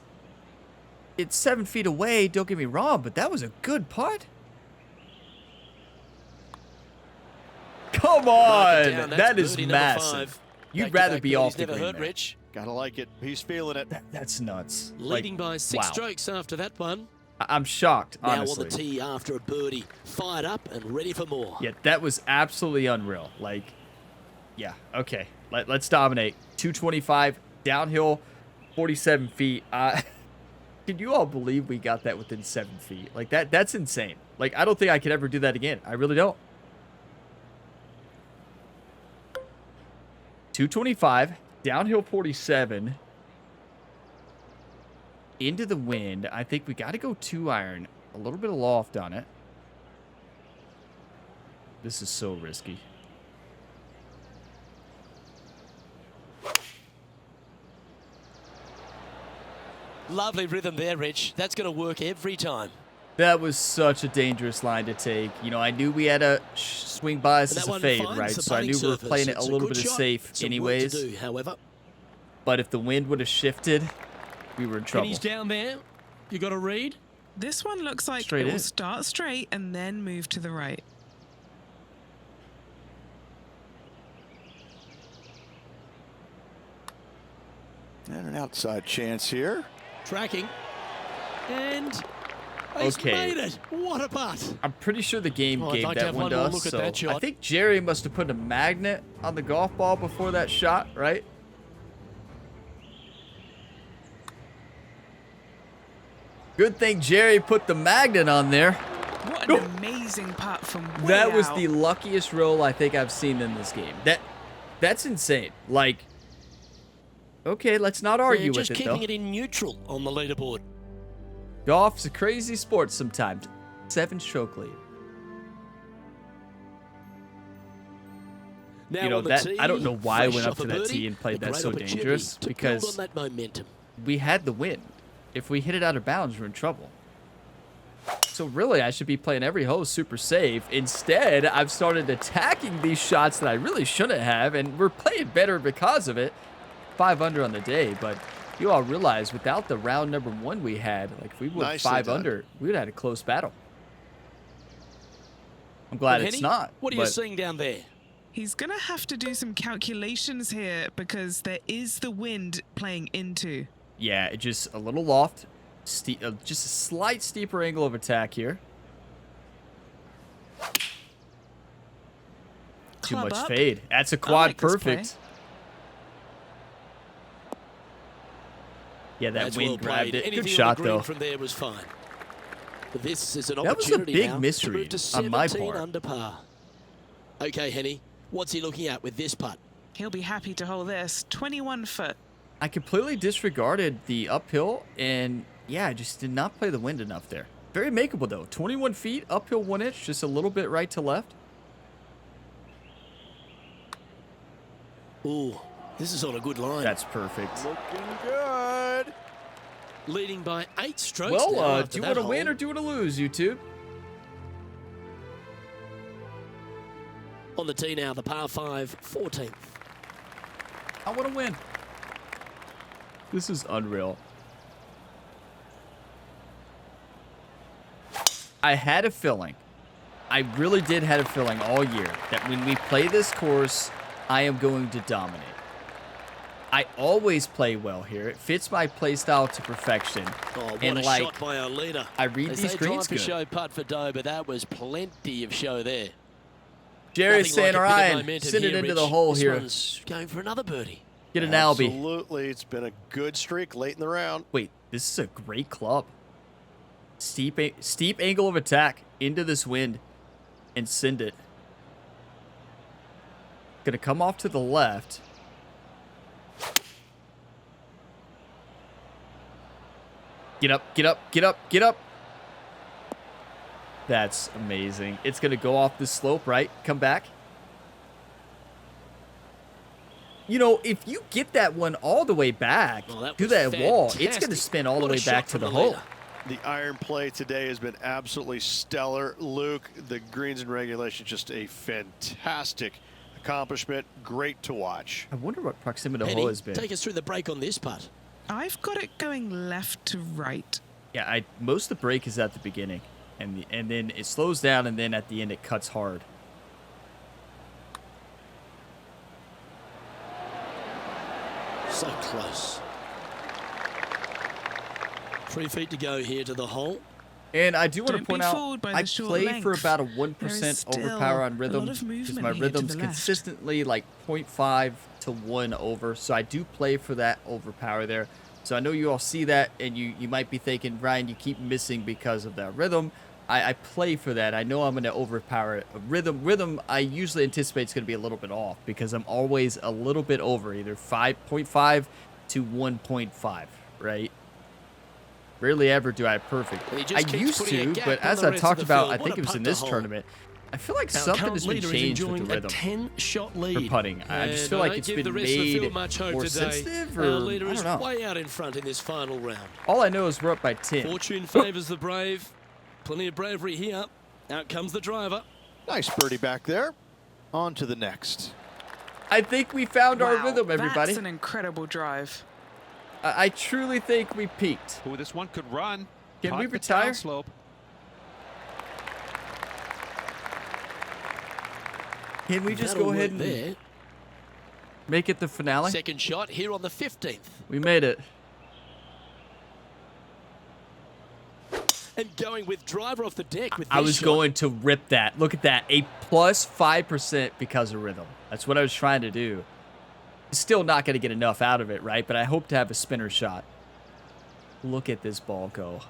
Speaker 1: 7 feet away, don't get me wrong, but that was a good putt. Come on. That is massive. You'd rather be off the green there.
Speaker 3: Gotta like it. He's feeling it.
Speaker 1: That's nuts.
Speaker 2: Leading by 6
Speaker 1: wow.
Speaker 2: strokes after that one.
Speaker 1: I'm shocked,
Speaker 2: Now
Speaker 1: honestly.
Speaker 2: on the tee after a birdie. Fired up and ready for more.
Speaker 1: Yeah, that was absolutely unreal. Like, yeah, okay. Let's dominate. 225, downhill, 47 feet. Can you all believe we got that within 7 feet? Like, that's insane. Like, I don't think I could ever do that again. I really don't. 225, downhill 47. Into the wind. I think we got to go 2-iron. A little bit of loft on it. This is so risky.
Speaker 2: Lovely rhythm there, Rich. That's going to work every time.
Speaker 1: That was such a dangerous line to take. You know, I knew we had a swing bias as a fade, right? So I knew we were playing it a little bit of safe anyways.
Speaker 2: Do, however.
Speaker 1: But if the wind would have shifted, we were in trouble.
Speaker 2: And he's down there. You got a read?
Speaker 4: This one looks like
Speaker 1: Straight
Speaker 4: it will
Speaker 1: in.
Speaker 4: start straight and then move to the right.
Speaker 3: And an outside chance here.
Speaker 2: Tracking. And he's made it. What a putt.
Speaker 1: I'm pretty sure the game
Speaker 2: I'd
Speaker 1: gave
Speaker 2: like to
Speaker 1: that
Speaker 2: have
Speaker 1: one
Speaker 2: one
Speaker 1: to
Speaker 2: more
Speaker 1: us.
Speaker 2: look at
Speaker 1: So
Speaker 2: that shot.
Speaker 1: I think Jerry must have put a magnet on the golf ball before that shot, right? Good thing Jerry put the magnet on there.
Speaker 4: What an amazing putt from way
Speaker 1: That was
Speaker 4: out.
Speaker 1: the luckiest roll I think I've seen in this game. That's insane. Like, okay, let's not argue with
Speaker 2: just
Speaker 1: it,
Speaker 2: keeping
Speaker 1: though.
Speaker 2: it in neutral on the leaderboard.
Speaker 1: Golf's a crazy sport sometimes. 7-stroke lead.
Speaker 2: Now
Speaker 1: You know,
Speaker 2: on the
Speaker 1: that
Speaker 2: tee,
Speaker 1: I don't know why I
Speaker 2: fresh
Speaker 1: went up
Speaker 2: off
Speaker 1: to
Speaker 2: a
Speaker 1: that
Speaker 2: birdie,
Speaker 1: tee and played
Speaker 2: a
Speaker 1: that
Speaker 2: great
Speaker 1: so
Speaker 2: opportunity
Speaker 1: dangerous
Speaker 2: to build
Speaker 1: because
Speaker 2: on that momentum.
Speaker 1: we had the win. If we hit it out of bounds, we're in trouble. So really, I should be playing every hole super safe. Instead, I've started attacking these shots that I really shouldn't have, and we're playing better because of it. 5 under on the day, but you all realize without the round number 1 we had, like if we went
Speaker 3: Nicely
Speaker 1: 5
Speaker 3: done.
Speaker 1: under, we would have had a close battle. I'm glad
Speaker 2: Well,
Speaker 1: it's
Speaker 2: Henny,
Speaker 1: not.
Speaker 2: What are you
Speaker 1: but
Speaker 2: seeing down there?
Speaker 4: He's going to have to do some calculations here because there is the wind playing into.
Speaker 1: yeah, it just a little loft, just a slight steeper angle of attack here. Too
Speaker 4: Club
Speaker 1: much
Speaker 4: up.
Speaker 1: fade. That's a
Speaker 4: I
Speaker 1: quad
Speaker 4: like this play.
Speaker 1: perfect. Yeah, that
Speaker 2: That's
Speaker 1: wind
Speaker 2: well
Speaker 1: grabbed
Speaker 2: played.
Speaker 1: it.
Speaker 2: Anything
Speaker 1: Good
Speaker 2: on
Speaker 1: shot,
Speaker 2: the green
Speaker 1: though.
Speaker 2: from there was fine. But this is an
Speaker 1: That was a
Speaker 2: opportunity
Speaker 1: big
Speaker 2: now
Speaker 1: misread
Speaker 2: to move to
Speaker 1: on my
Speaker 2: 17
Speaker 1: part.
Speaker 2: under par. Okay, Henny, what's he looking at with this putt?
Speaker 4: He'll be happy to hold this. 21 foot.
Speaker 1: I completely disregarded the uphill, and yeah, I just did not play the wind enough there. Very makeable, though. 21 feet, uphill 1 inch, just a little bit right to left.
Speaker 2: Ooh, this is on a good line.
Speaker 1: That's perfect.
Speaker 3: Looking good.
Speaker 2: Leading by 8 strokes
Speaker 1: Well,
Speaker 2: now after
Speaker 1: do you
Speaker 2: that
Speaker 1: want to win
Speaker 2: hole.
Speaker 1: or do you want to lose, YouTube?
Speaker 2: On the tee now, the par 5, 14th.
Speaker 1: I want to win. This is unreal. I had a feeling, I really did have a feeling all year that when we play this course, I am going to dominate. I always play well here. It fits my play style to perfection.
Speaker 2: Oh, what
Speaker 1: and
Speaker 2: a
Speaker 1: like,
Speaker 2: shot by our leader.
Speaker 1: I read
Speaker 2: As
Speaker 1: these
Speaker 2: they
Speaker 1: greens
Speaker 2: drive for
Speaker 1: good.
Speaker 2: show putt for dough, but that was plenty of show there.
Speaker 1: Jerry's
Speaker 2: Nothing
Speaker 1: saying,
Speaker 2: like
Speaker 1: all
Speaker 2: a bit of
Speaker 1: right,
Speaker 2: momentum
Speaker 1: send it
Speaker 2: here,
Speaker 1: into the
Speaker 2: Rich.
Speaker 1: hole
Speaker 2: This
Speaker 1: here.
Speaker 2: one's going for another birdie.
Speaker 1: Get an Albie.
Speaker 3: Absolutely. It's been a good streak late in the round.
Speaker 1: Wait, this is a great club. Steep angle of attack into this wind and send it. Gonna come off to the left. Get up, get up, get up, get up. That's amazing. It's gonna go off the slope, right? Come back. You know, if you get that one all the way back to that wall, it's gonna spin all the way back to the hole.
Speaker 3: The iron play today has been absolutely stellar. Luke, the greens in regulation, just a fantastic accomplishment. Great to watch.
Speaker 1: I wonder what proximity to hole has been.
Speaker 2: Take us through the break on this putt.
Speaker 4: I've got it going left to right.
Speaker 1: Yeah, most of the break is at the beginning, and then it slows down, and then at the end it cuts hard.
Speaker 2: So close. 3 feet to go here to the hole.
Speaker 1: And I do want to
Speaker 4: Don't
Speaker 1: point
Speaker 4: be
Speaker 1: out,
Speaker 4: fooled by
Speaker 1: I
Speaker 4: the short
Speaker 1: play
Speaker 4: length.
Speaker 1: for about a
Speaker 4: There is
Speaker 1: 1%
Speaker 4: still
Speaker 1: overpower on
Speaker 4: a
Speaker 1: rhythm,
Speaker 4: lot of
Speaker 1: because
Speaker 4: movement
Speaker 1: my
Speaker 4: here to the
Speaker 1: rhythm's
Speaker 4: left.
Speaker 1: consistently like 0.5 to 1 over, so I do play for that overpower there. So I know you all see that, and you might be thinking, Ryan, you keep missing because of that rhythm. I play for that. I know I'm going to overpower it. Rhythm, I usually anticipate it's going to be a little bit off, because I'm always a little bit over, either 5.5 to 1.5, right? Rarely ever do I have perfect. I used to, but as I talked about, I think it was in this tournament, I feel like something has been changed with the rhythm
Speaker 2: 10-shot lead
Speaker 1: for putting. I just feel like it's been made more sensitive, or I don't know.
Speaker 2: Way out in front in this final round.
Speaker 1: All I know is we're up by 10.
Speaker 2: Fortune favours the brave. Plenty of bravery here. Out comes the driver.
Speaker 3: Nice birdie back there. On to the next.
Speaker 1: I think we found our rhythm, everybody.
Speaker 4: That's an incredible drive.
Speaker 1: I truly think we peaked.
Speaker 5: Ooh, this one could run.
Speaker 1: Can we
Speaker 5: Caught the
Speaker 1: retire?
Speaker 5: downslope.
Speaker 1: Can we just
Speaker 2: That'll
Speaker 1: go ahead
Speaker 2: work
Speaker 1: and
Speaker 2: there.
Speaker 1: make it the finale?
Speaker 2: Second shot here on the 15th.
Speaker 1: We made it.
Speaker 2: And going with driver off the deck with
Speaker 1: I
Speaker 2: this
Speaker 1: was
Speaker 2: shot.
Speaker 1: going to rip that. Look at that. A plus 5% because of rhythm. That's what I was trying to do. Still not going to get enough out of it, right? But I hope to have a spinner shot. Look at this ball go.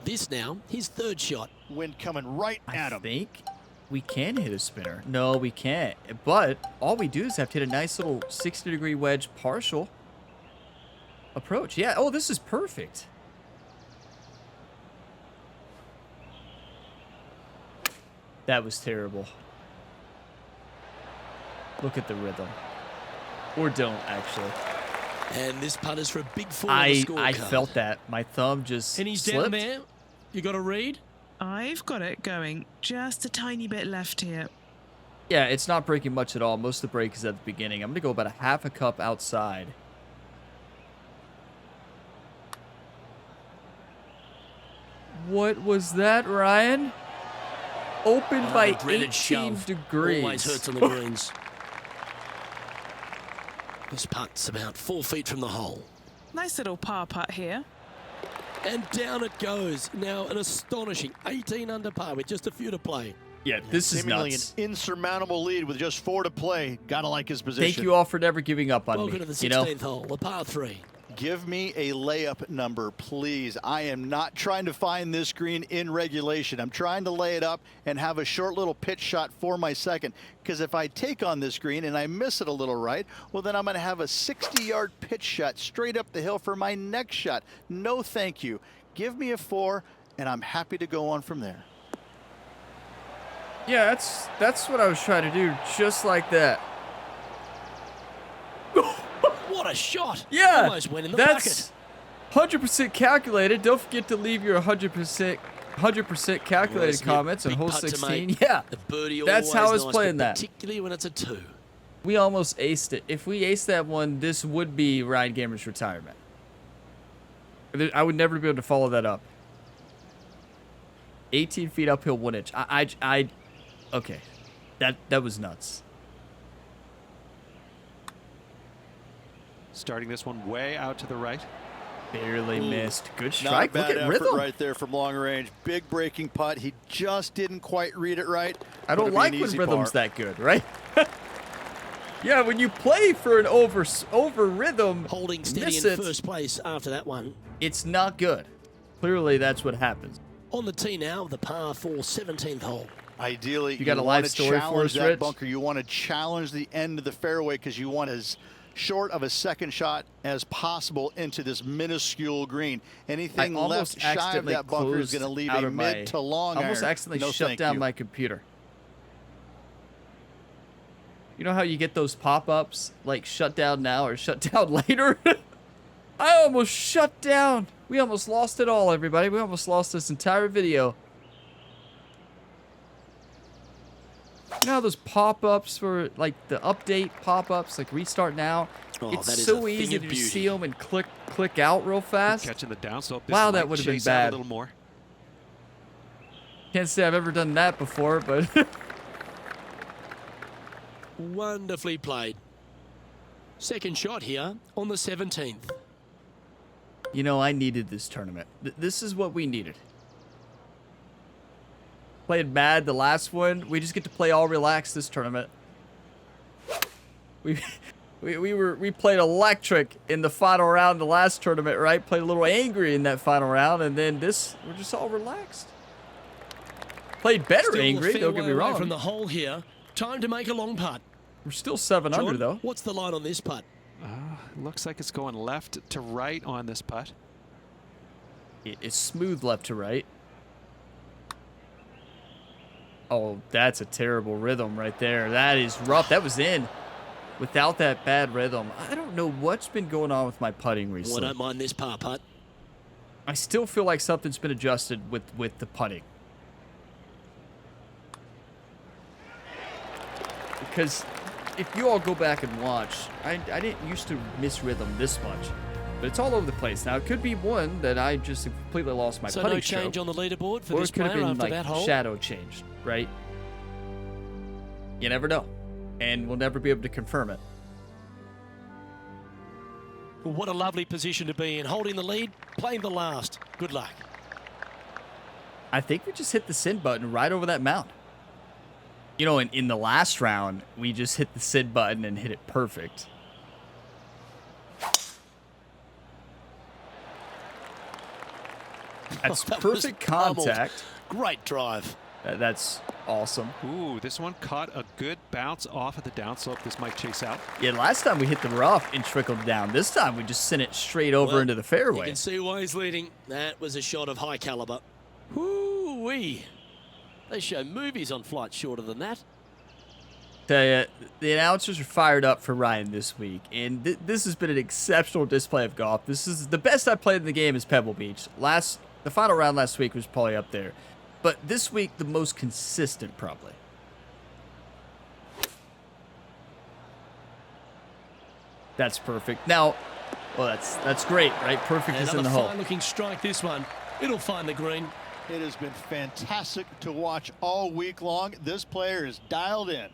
Speaker 2: This now, his third shot.
Speaker 3: Wind coming right at
Speaker 1: I
Speaker 3: him.
Speaker 1: think we can hit a spinner. No, we can't. But all we do is have to hit a nice little 60-degree wedge partial approach. Yeah. Oh, this is perfect. That was terrible. Look at the rhythm. Or don't, actually.
Speaker 2: And this putt is for a big four on the scorecard.
Speaker 1: I felt that. My thumb just
Speaker 2: And he's
Speaker 1: slipped.
Speaker 2: down there. You got a read?
Speaker 4: I've got it going just a tiny bit left here.
Speaker 1: Yeah, it's not breaking much at all. Most of the break is at the beginning. I'm going to go about a half a cup outside. What was that, Ryan? Opened by
Speaker 2: the dreaded
Speaker 1: 18
Speaker 2: shove
Speaker 1: degrees.
Speaker 2: Always hurts on the greens. This putt's about 4 feet from the hole.
Speaker 4: Nice little par putt here.
Speaker 2: And down it goes. Now an astonishing 18 under par with just a few to play.
Speaker 1: Yeah, this is
Speaker 3: Seemingly
Speaker 1: nuts.
Speaker 3: an insurmountable lead with just 4 to play. Gotta like his position.
Speaker 1: Thank you all for never giving up on
Speaker 2: Welcome
Speaker 1: me.
Speaker 2: to the
Speaker 1: You know,
Speaker 2: 16th hole, the par 3.
Speaker 3: Give me a layup number, please. I am not trying to find this green in regulation. I'm trying to lay it up and have a short little pitch shot for my second. Because if I take on this green and I miss it a little right, well, then I'm going to have a 60-yard pitch shot straight up the hill for my next shot. No, thank you. Give me a 4, and I'm happy to go on from there.
Speaker 1: yeah, that's what I was trying to do, just like that.
Speaker 2: What a shot!
Speaker 1: Yeah,
Speaker 2: Almost went in the
Speaker 1: that's
Speaker 2: bucket.
Speaker 1: 100% calculated. Don't forget to leave your 100% calculated
Speaker 2: Smith,
Speaker 1: comments on
Speaker 2: big
Speaker 1: hole
Speaker 2: putt to
Speaker 1: 16.
Speaker 2: make.
Speaker 1: Yeah,
Speaker 2: The birdie
Speaker 1: that's how I was
Speaker 2: always nice,
Speaker 1: playing
Speaker 2: but
Speaker 1: that.
Speaker 2: particularly when it's a 2.
Speaker 1: We almost aced it. If we aced that one, this would be Ryan Gamer's retirement. I would never be able to follow that up. 18 feet uphill, 1 inch. Okay, that was nuts.
Speaker 6: Starting this one way out to the right.
Speaker 1: Barely missed. Good
Speaker 3: Not a
Speaker 1: strike.
Speaker 3: bad
Speaker 1: Look at
Speaker 3: effort
Speaker 1: rhythm.
Speaker 3: right there from long range. Big breaking putt. He just didn't quite read it right.
Speaker 1: I don't
Speaker 3: Would've been
Speaker 1: like
Speaker 3: an
Speaker 1: when
Speaker 3: easy
Speaker 1: rhythm's
Speaker 3: par.
Speaker 1: that good, right? Yeah, when you play for an over rhythm,
Speaker 2: Holding steady
Speaker 1: miss
Speaker 2: in
Speaker 1: it,
Speaker 2: first place after that one.
Speaker 1: it's not good. Clearly, that's what happens.
Speaker 2: On the tee now, the par 4 17th hole.
Speaker 3: Ideally,
Speaker 1: You got a
Speaker 3: want
Speaker 1: live
Speaker 3: to
Speaker 1: story for
Speaker 3: challenge
Speaker 1: us,
Speaker 3: that
Speaker 1: Rich?
Speaker 3: bunker. You want to challenge the end of the fairway because you want as short of a second shot as possible into this minuscule green. Anything left shy of that bunker is going to leave a mid to long iron.
Speaker 1: Almost accidentally shut down my computer. You know how you get those pop-ups, like shut down now or shut down later? I almost shut down. We almost lost it all, everybody. We almost lost this entire video. You know how those pop-ups for, like, the update pop-ups, like restart now?
Speaker 2: Oh,
Speaker 1: It's
Speaker 2: that is
Speaker 1: so
Speaker 2: a
Speaker 1: easy
Speaker 2: thing of
Speaker 1: to
Speaker 2: beauty.
Speaker 1: just see them and click out real fast.
Speaker 6: Catching the downslope.
Speaker 1: Wow, that would have been
Speaker 6: chase
Speaker 1: bad.
Speaker 6: out a little more.
Speaker 1: Can't say I've ever done that before, but
Speaker 2: Wonderfully played. Second shot here on the 17th.
Speaker 1: you know, I needed this tournament. This is what we needed. Played bad the last one. We just get to play all relaxed this tournament. We played electric in the final round of the last tournament, right? Played a little angry in that final round, and then this, we're just all relaxed. Played better
Speaker 2: Still
Speaker 1: angry,
Speaker 2: a
Speaker 1: don't get me
Speaker 2: fair way
Speaker 1: wrong.
Speaker 2: from the hole here. Time to make a long putt.
Speaker 1: We're still 7 under,
Speaker 2: John,
Speaker 1: though.
Speaker 2: what's the line on this putt?
Speaker 6: Looks like it's going left to right on this putt.
Speaker 1: It's smooth left to right. Oh, that's a terrible rhythm right there. That is rough. That was in. Without that bad rhythm. I don't know what's been going on with my putting
Speaker 2: Well, I
Speaker 1: recently.
Speaker 2: don't mind this par putt.
Speaker 1: I still feel like something's been adjusted with the putting. Because if you all go back and watch, I didn't used to miss rhythm this much. But it's all over the place. Now, it could be one that I just completely lost my
Speaker 2: So
Speaker 1: putting
Speaker 2: no change
Speaker 1: stroke,
Speaker 2: on the leaderboard for
Speaker 1: or
Speaker 2: this
Speaker 1: it could have
Speaker 2: player
Speaker 1: been
Speaker 2: after
Speaker 1: like
Speaker 2: that hole?
Speaker 1: shadow changed, right? You never know. And we'll never be able to confirm it.
Speaker 2: What a lovely position to be in. Holding the lead, playing the last. Good luck.
Speaker 1: I think we just hit the send button right over that mound. You know, in the last round, we just hit the send button and hit it perfect. That's
Speaker 2: That was
Speaker 1: perfect
Speaker 2: pummeled.
Speaker 1: contact.
Speaker 2: Great drive.
Speaker 1: That's awesome.
Speaker 6: Ooh, this one caught a good bounce off of the downslope. This might chase out.
Speaker 1: Yeah, last time we hit the rough and trickled down. This time we just sent it straight over
Speaker 2: Well,
Speaker 1: into the
Speaker 2: You
Speaker 1: fairway.
Speaker 2: can see why he's leading. That was a shot of high caliber. Whoo-wee. They show movies on flights shorter than that.
Speaker 1: Tell you, the announcers are fired up for Ryan this week, and this has been an exceptional display of golf. This is the best I played in the game is Pebble Beach. The final round last week was probably up there, but this week the most consistent probably. That's perfect. Now, well, that's great, right? Perfect is in the hole.
Speaker 2: Fine-looking strike. This one, it'll find the green.
Speaker 3: It has been fantastic to watch all week long. This player is dialed in.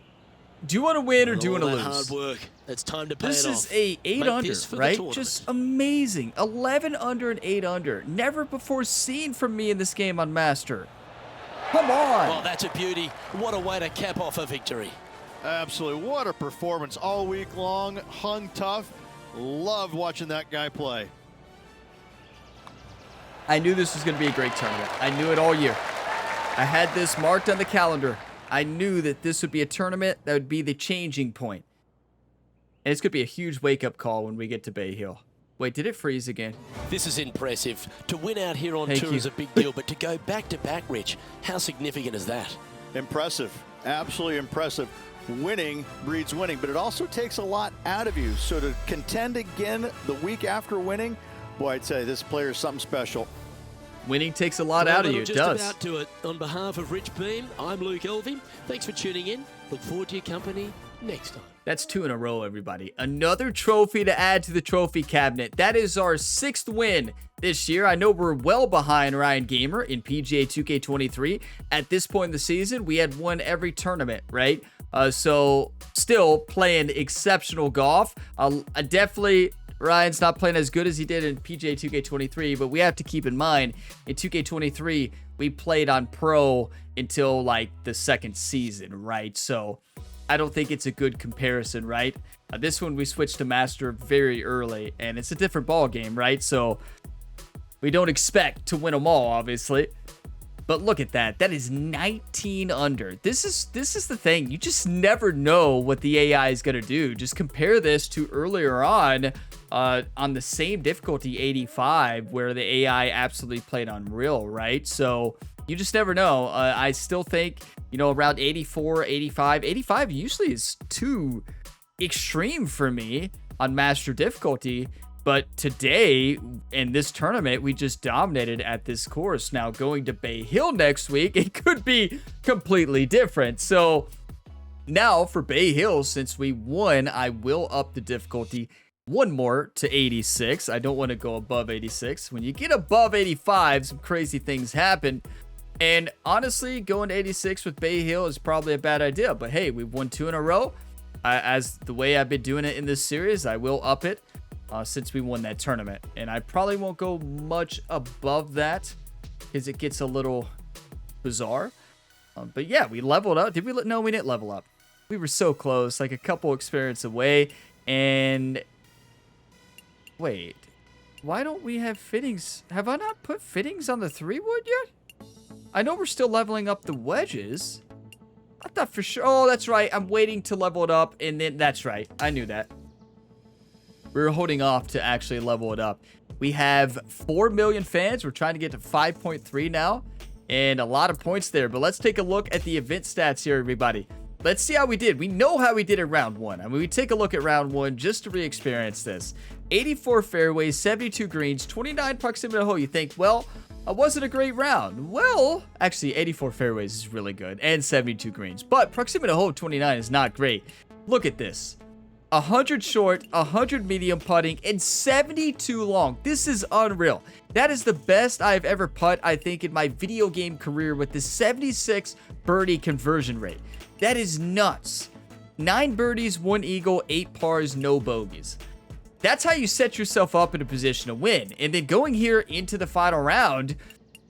Speaker 1: Do you want to win or do you want to
Speaker 2: All
Speaker 1: lose?
Speaker 2: that hard work. It's time to pay
Speaker 1: This
Speaker 2: it
Speaker 1: is
Speaker 2: off.
Speaker 1: a 8
Speaker 2: Make
Speaker 1: under,
Speaker 2: this for the
Speaker 1: right?
Speaker 2: tournament.
Speaker 1: Just amazing. 11 under and 8 under. Never before seen from me in this game on Master. Come on.
Speaker 2: Oh, that's a beauty. What a way to cap off a victory.
Speaker 3: Absolutely. What a performance all week long. Hung tough. Loved watching that guy play.
Speaker 1: I knew this was going to be a great tournament. I knew it all year. I had this marked on the calendar. I knew that this would be a tournament that would be the changing point. And it's going to be a huge wake-up call when we get to Bay Hill. Wait, did it freeze again?
Speaker 2: This is impressive. To win out here on
Speaker 1: Thank
Speaker 2: tour
Speaker 1: you.
Speaker 2: is a big deal, but to go back-to-back, Rich, how significant is that?
Speaker 3: Impressive. Absolutely impressive. Winning breeds winning, but it also takes a lot out of you. So to contend again the week after winning, boy, I'd say this player is something special.
Speaker 1: Winning takes a lot
Speaker 2: Well,
Speaker 1: out of you.
Speaker 2: that'll
Speaker 1: It
Speaker 2: just
Speaker 1: does.
Speaker 2: about do it. On behalf of Rich Beam, I'm Luke Elvey. Thanks for tuning in. Look forward to your company next time.
Speaker 1: That's 2 in a row, everybody. Another trophy to add to the trophy cabinet. That is our 6th win this year. I know we're well behind Ryan Gamer in PGA 2K23. At this point in the season, we had won every tournament, right? So still playing exceptional golf. Definitely, Ryan's not playing as good as he did in PGA 2K23, but we have to keep in mind, in 2K23, we played on pro until like the 2nd season, right? So I don't think it's a good comparison, right? This one we switched to Master very early, and it's a different ball game, right? So we don't expect to win them all, obviously. But look at that. That is 19 under. This is the thing. You just never know what the AI is going to do. Just compare this to earlier on the same difficulty, 85, where the AI absolutely played unreal, right? So you just never know. I still think, you know, around 84, 85. 85 usually is too extreme for me on Master difficulty. But today, in this tournament, we just dominated at this course. Now, going to Bay Hill next week, it could be completely different. So, now for Bay Hill, since we won, I will up the difficulty one more to 86. I don't want to go above 86. When you get above 85, some crazy things happen. And honestly, going to 86 with Bay Hill is probably a bad idea. But hey, we've won 2 in a row. As the way I've been doing it in this series, I will up it. Since we won that tournament. And I probably won't go much above that because it gets a little bizarre. But yeah, we leveled up. Did we? No, we didn't level up. We were so close, like a couple experience away. And wait, why don't we have fittings? Have I not put fittings on the 3-wood yet? I know we're still leveling up the wedges. I thought for sure. Oh, that's right. I'm waiting to level it up. And then that's right. I knew that. We were holding off to actually level it up. We have 4 million fans. We're trying to get to 5.3 now. And a lot of points there. But let's take a look at the event stats here, everybody. Let's see how we did. We know how we did in round 1. I mean, we take a look at round 1 just to re-experience this. 84 fairways, 72 greens, 29 proximity hole. You think, well, it wasn't a great round. Well, actually, 84 fairways is really good. And 72 greens. But proximity hole 29 is not great. Look at this. 100 short, 100 medium putting, and 72 long. This is unreal. That is the best I've ever putt, I think, in my video game career with the 76 birdie conversion rate. That is nuts. 9 birdies, 1 eagle, 8 pars, no bogeys. That's how you set yourself up in a position to win. And then going here into the final round,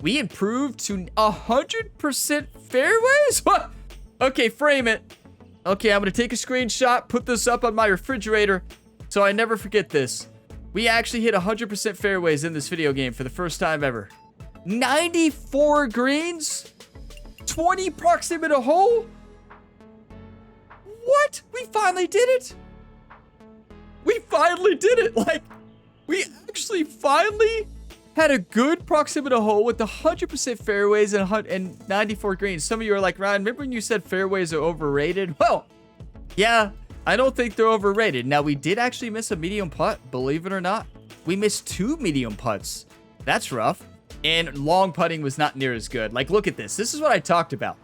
Speaker 1: we improved to 100% fairways? What? Okay, frame it. Okay, I'm going to take a screenshot, put this up on my refrigerator so I never forget this. We actually hit 100% fairways in this video game for the first time ever. 94 greens? 20 proximity hole? What? We finally did it? We finally did it. Like, we actually finally had a good proximity hole with 100% fairways and 94 greens. Some of you are like, Ryan, remember when you said fairways are overrated? Well, yeah, I don't think they're overrated. Now, we did actually miss a medium putt, believe it or not. We missed 2 medium putts. That's rough. And long putting was not near as good. Like, look at this. This is what I talked about.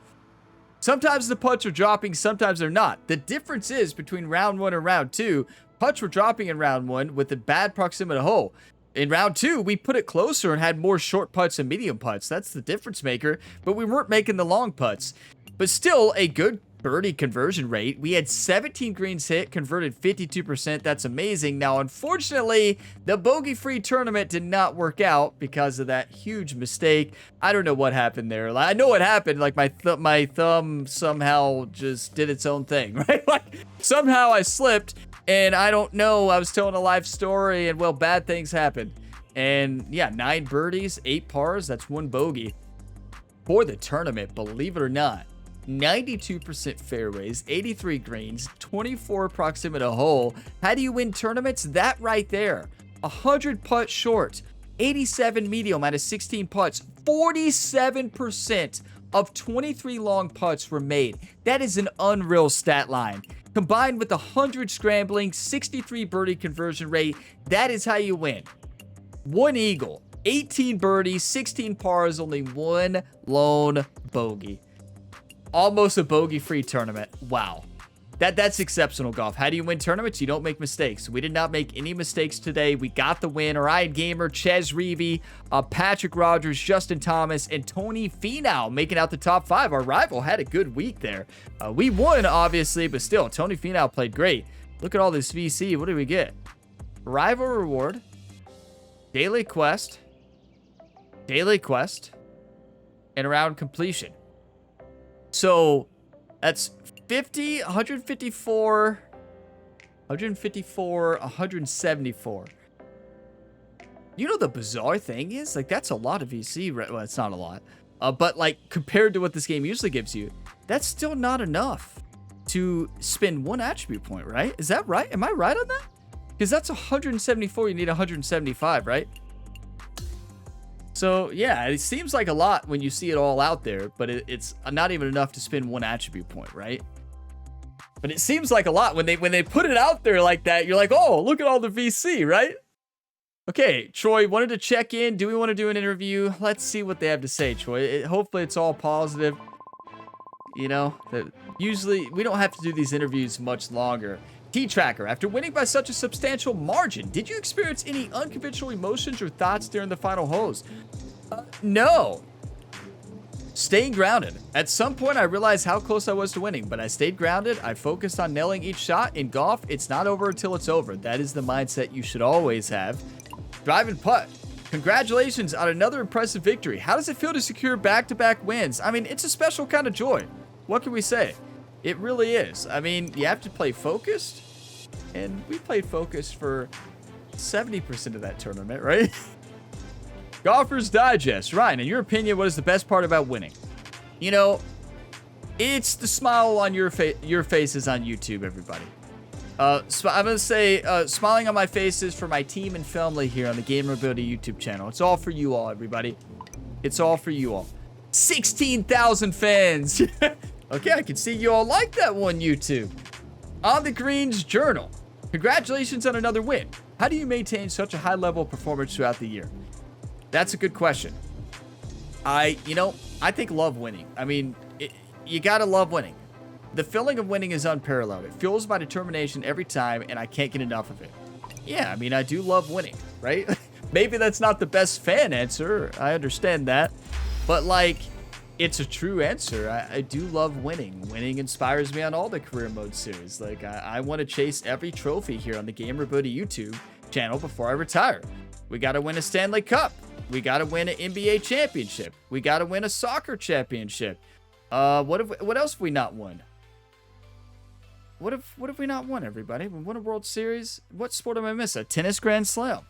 Speaker 1: Sometimes the putts are dropping, sometimes they're not. The difference is between round 1 and round 2, putts were dropping in round 1 with a bad proximity hole. In round 2, we put it closer and had more short putts and medium putts. That's the difference maker, but we weren't making the long putts. But still, a good birdie conversion rate. We had 17 greens hit, converted 52%. That's amazing. Now, unfortunately, the bogey-free tournament did not work out because of that huge mistake. I don't know what happened there. I know what happened. Like, my thumb somehow just did its own thing, right? Like, somehow I slipped. And I don't know, I was telling a live story, and well, bad things happened. And yeah, 9 birdies, 8 pars, that's 1 bogey. For the tournament, believe it or not, 92% fairways, 83 greens, 24 proximity hole. How do you win tournaments? That right there. 100 putt short, 87 medium out of 16 putts, 47% of 23 long putts were made. That is an unreal stat line. Combined with 100 scrambling, 63 birdie conversion rate, that is how you win. 1 eagle, 18 birdies, 16 pars, only 1 lone bogey. Almost a bogey-free tournament. Wow. That's exceptional golf. How do you win tournaments? You don't make mistakes. We did not make any mistakes today. We got the win. Ryan Gamer, Ches Reavy, Patrick Rogers, Justin Thomas, and Tony Finau making out the top 5. Our rival had a good week there. We won, obviously, but still, Tony Finau played great. Look at all this VC. What did we get? Rival reward, daily quest, and around completion. So that's 50, 154, 154, 174. You know the bizarre thing is, like, that's a lot of VC. Well, it's not a lot. But, like, compared to what this game usually gives you, that's still not enough to spend 1 attribute point, right? Is that right? Am I right on that? Because that's 174. You need 175, right? So, yeah, it seems like a lot when you see it all out there, but it's not even enough to spend 1 attribute point, right? But it seems like a lot when they put it out there like that. You're like, oh, look at all the VC, right? Okay, Troy wanted to check in. Do we want to do an interview? Let's see what they have to say, Troy. Hopefully it's all positive. You know, usually we don't have to do these interviews much longer. T-Tracker, after winning by such a substantial margin, did you experience any unconventional emotions or thoughts during the final holes? No. Staying grounded. At some point, I realized how close I was to winning, but I stayed grounded. I focused on nailing each shot. In golf, it's not over until it's over. That is the mindset you should always have. Drive and putt. Congratulations on another impressive victory. How does it feel to secure back-to-back wins? I mean, it's a special kind of joy. What can we say? It really is. I mean, you have to play focused, and we played focused for 70% of that tournament, right? Golfer's Digest. Ryan, in your opinion, what is the best part about winning? You know, it's the smile on your faces on YouTube, everybody. I'm going to say smiling on my faces for my team and family here on the Gamerability YouTube channel. It's all for you all, everybody. It's all for you all. 16,000 fans. Okay, I can see you all like that one, YouTube. On the Greens Journal. Congratulations on another win. How do you maintain such a high level of performance throughout the year? That's a good question. I think love winning. I mean, you got to love winning. The feeling of winning is unparalleled. It fuels my determination every time, and I can't get enough of it. Yeah, I mean, I do love winning, right? Maybe that's not the best fan answer. I understand that. But, like, it's a true answer. I do love winning. Winning inspires me on all the career mode series. Like, I want to chase every trophy here on the Gamerability YouTube channel before I retire. We got to win a Stanley Cup. We got to win an NBA championship. We got to win a soccer championship. What else have we not won? What have we not won, everybody? We won a World Series. What sport am I missing? A tennis Grand Slam.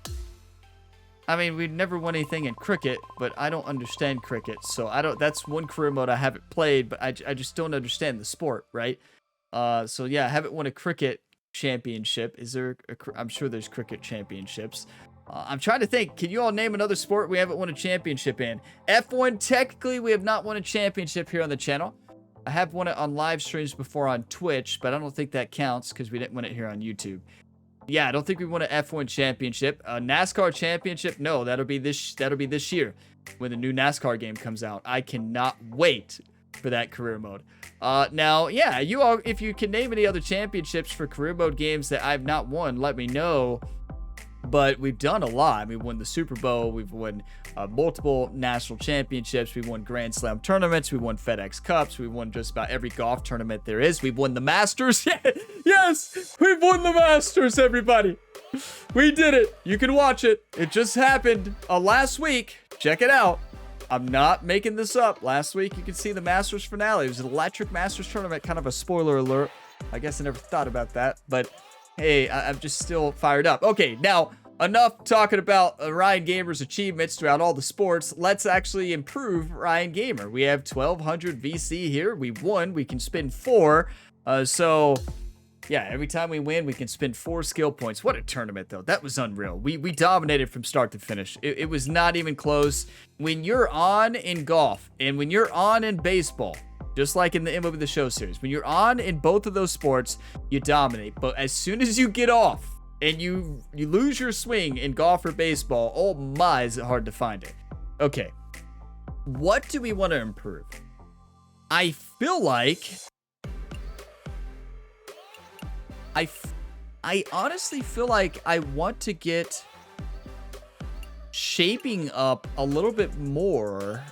Speaker 1: I mean, we've never won anything in cricket, but I don't understand cricket, so that's one career mode I haven't played, but I just don't understand the sport, right? So yeah, I haven't won a cricket championship. Is there I'm sure there's cricket championships. I'm trying to think. Can you all name another sport we haven't won a championship in? F1, technically, we have not won a championship here on the channel. I have won it on live streams before on Twitch, but I don't think that counts because we didn't win it here on YouTube. Yeah, I don't think we won an F1 championship. A NASCAR championship? No, that'll be this year when the new NASCAR game comes out. I cannot wait for that career mode. Now, yeah, you all, if you can name any other championships for career mode games that I've not won, let me know. But we've done a lot. We've won the Super Bowl. We've won multiple national championships. We've won Grand Slam tournaments. We won FedEx Cups. We've won just about every golf tournament there is. We've won the Masters. Yes, we've won the Masters, everybody. We did it. You can watch it. It just happened last week. Check it out. I'm not making this up. Last week, you could see the Masters finale. It was an electric Masters tournament. Kind of a spoiler alert. I guess I never thought about that, but hey, I'm just still fired up. Okay, now, enough talking about Ryan Gamer's achievements throughout all the sports. Let's actually improve Ryan Gamer. We have 1,200 VC here. We won. We can spend 4. So, yeah, every time we win, we can spend 4 skill points. What a tournament, though. That was unreal. We dominated from start to finish. It was not even close. When you're on in golf and when you're on in baseball, just like in the MLB The Show series, when you're on in both of those sports, you dominate. But as soon as you get off and you lose your swing in golf or baseball, oh my, is it hard to find it. Okay, what do we want to improve? I feel like I honestly feel like I want to get shaping up a little bit more.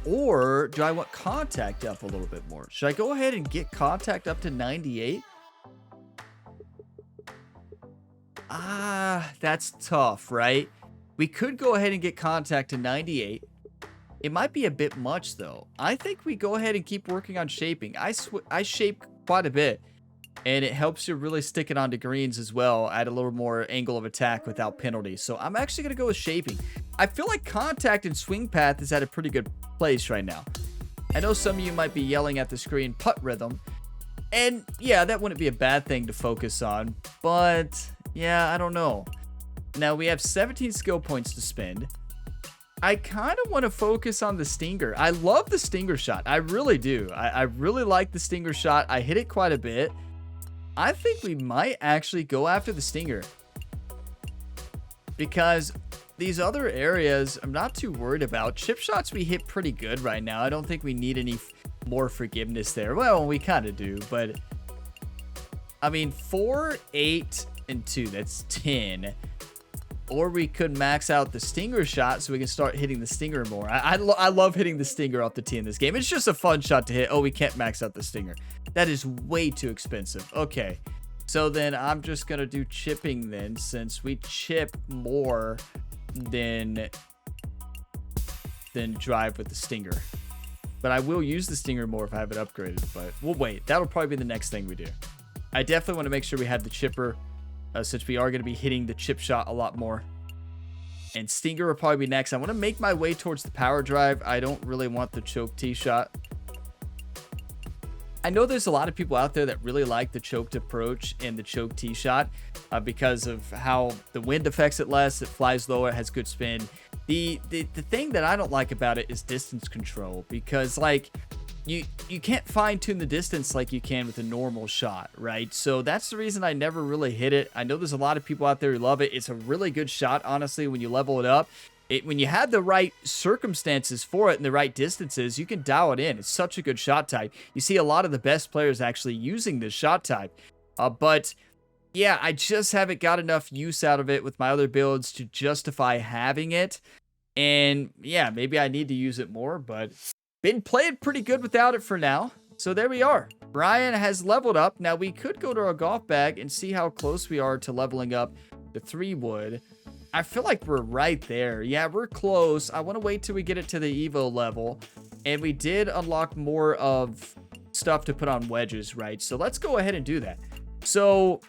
Speaker 1: Or do I want contact up a little bit more? Should I go ahead and get contact up to 98? That's tough, right? We could go ahead and get contact to 98. It might be a bit much, though. I think we go ahead and keep working on shaping. I shape quite a bit, and it helps you really stick it onto greens as well, add a little more angle of attack without penalty. So I'm actually going to go with shaping. I feel like contact and swing path is at a pretty good place right now. I know some of you might be yelling at the screen putt rhythm, and yeah, that wouldn't be a bad thing to focus on, but yeah, I don't know. Now we have 17 skill points to spend. I kind of want to focus on the stinger. I love the stinger shot. I really do. I really like the stinger shot. I hit it quite a bit. I think we might actually go after the stinger, because these other areas I'm not too worried about. Chip shots we hit pretty good right now. I don't think we need any more forgiveness there. Well, we kind of do, but I mean, 4, 8, and 2, that's 10. Or we could max out the stinger shot so we can start hitting the stinger more. I love hitting the stinger off the tee in this game. It's just a fun shot to hit. Oh, we can't max out the stinger. That is way too expensive. Okay, so then I'm just going to do chipping then, since we chip more than drive with the stinger. But I will use the stinger more if I have it upgraded, but we'll wait. That'll probably be the next thing we do. I definitely want to make sure we have the chipper, since we are going to be hitting the chip shot a lot more. And stinger will probably be next. I want to make my way towards the power drive. I don't really want the choke tee shot. I know there's a lot of people out there that really like the choked approach and the choke tee shot because of how the wind affects it less. It flies lower, it has good spin. The thing that I don't like about it is distance control, because like you can't fine-tune the distance like you can with a normal shot, right? So that's the reason I never really hit it. I know there's a lot of people out there who love it. It's a really good shot, honestly, when you level it up. When you have the right circumstances for it and the right distances, you can dial it in. It's such a good shot type. You see a lot of the best players actually using this shot type. But yeah, I just haven't got enough use out of it with my other builds to justify having it. And yeah, maybe I need to use it more, but been playing pretty good without it for now. So there we are. Brian has leveled up. Now we could go to our golf bag and see how close we are to leveling up the 3-wood. I feel like we're right there. Yeah, we're close. I want to wait till we get it to the Evo level. And we did unlock more of stuff to put on wedges, right? So let's go ahead and do that. So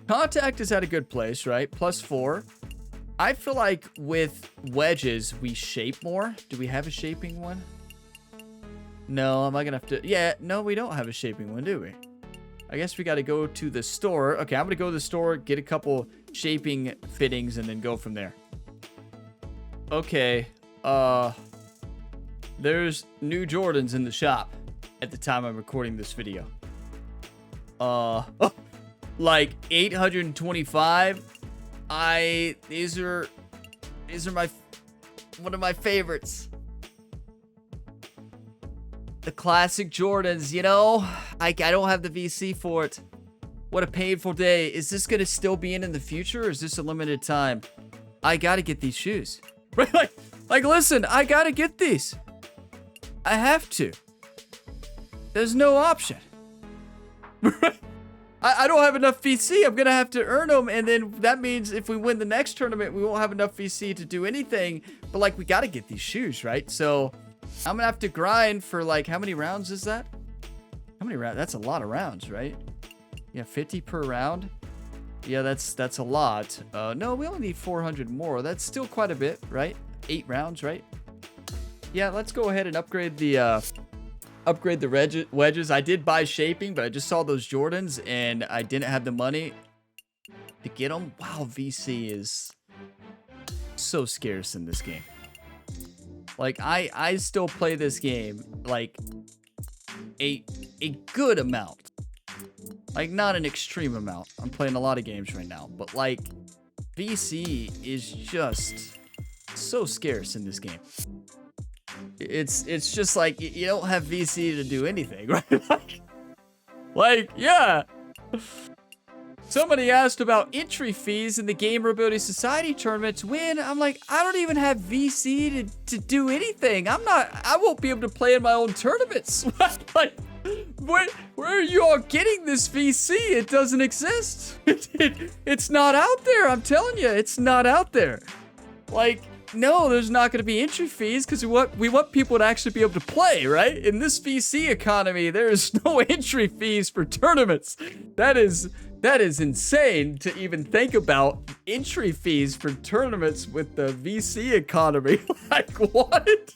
Speaker 1: contact is at a good place, right? +4. I feel like with wedges, we shape more. Do we have a shaping one? No, am I going to have to... Yeah, no, we don't have a shaping one, do we? I guess we got to go to the store. Okay, I'm going to go to the store, get a couple shaping fittings, and then go from there. Okay, there's new Jordans in the shop at the time I'm recording this video. Like 825. These are one of my favorites. The classic Jordans, you know? I don't have the VC for it. What a painful day. Is this going to still be in the future, or is this a limited time? I got to get these shoes. Like, listen, I got to get these. I have to. There's no option. I don't have enough VC. I'm going to have to earn them, and then that means if we win the next tournament, we won't have enough VC to do anything. But, like, we got to get these shoes, right? So I'm going to have to grind for, like, how many rounds is that? How many rounds? That's a lot of rounds, right? Yeah, 50 per round. Yeah, that's a lot. No, we only need 400 more. That's still quite a bit, right? 8 rounds, right? Yeah, let's go ahead and upgrade the wedges. I did buy shaping, but I just saw those Jordans and I didn't have the money to get them. Wow, VC is so scarce in this game. Like, I still play this game like a good amount. Like, not an extreme amount. I'm playing a lot of games right now, but like VC is just so scarce in this game. It's just like you don't have VC to do anything, right? like, yeah. Somebody asked about entry fees in the Gamer Ability Society tournaments. When I'm like, I don't even have VC to do anything. I won't be able to play in my own tournaments. Like, where are you all getting this VC? It doesn't exist. It's not out there. I'm telling you, it's not out there. Like, no, there's not going to be entry fees because we want people to actually be able to play, right? In this VC economy, there is no entry fees for tournaments. That is insane to even think about entry fees for tournaments with the VC economy. Like, what?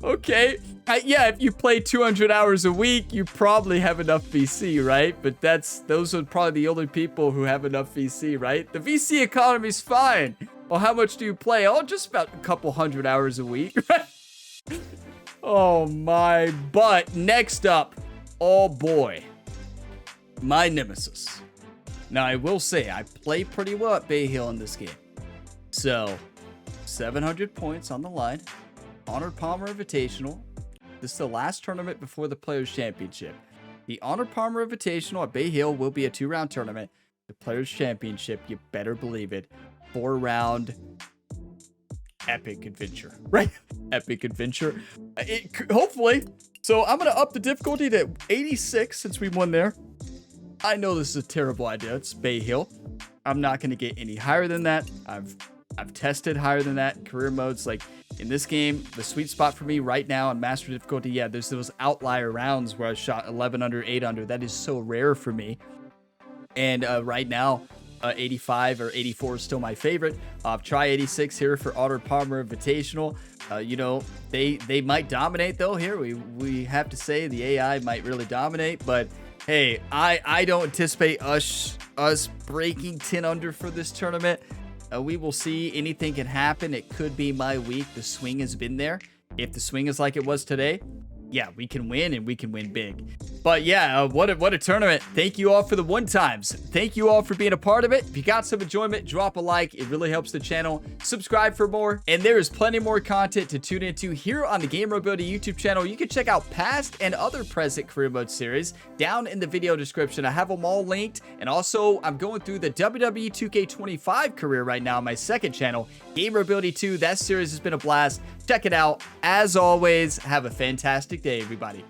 Speaker 1: Okay. Yeah, if you play 200 hours a week, you probably have enough VC, right? But those are probably the only people who have enough VC, right? The VC economy's fine. Well, how much do you play? Oh, just about a couple hundred hours a week. Oh my. But next up, oh boy, my nemesis. Now, I will say I play pretty well at Bay Hill in this game. So, 700 points on the line. Honor Palmer Invitational. This is the last tournament before the Players Championship. The Honor Palmer Invitational at Bay Hill will be a 2-round tournament. The Players Championship, you better believe it, 4-round epic adventure, right? Epic adventure. Hopefully. So I'm going to up the difficulty to 86 since we won there. I know this is a terrible idea. It's Bay Hill. I'm not going to get any higher than that. I've tested higher than that in career modes. Like in this game, the sweet spot for me right now on master difficulty, yeah, there's those outlier rounds where I shot 11 under, 8 under. That is so rare for me. And right now, 85 or 84 is still my favorite. Try 86 here for Honor Palmer Invitational. You know, they might dominate though here. We have to say the AI might really dominate, but hey, I don't anticipate us breaking 10 under for this tournament. We will see. Anything can happen. It could be my week. The swing has been there. If the swing is like it was today, yeah, we can win and we can win big. But yeah, what a tournament. Thank you all for the one times. Thank you all for being a part of it. If you got some enjoyment, drop a like. It really helps the channel. Subscribe for more. And there is plenty more content to tune into here on the Game Mobility YouTube channel. You can check out past and other present career mode series down in the video description. I have them all linked. And also, I'm going through the WWE 2K25 career right now on my second channel, Game Mobility 2. That series has been a blast. Check it out. As always, have a fantastic day, everybody.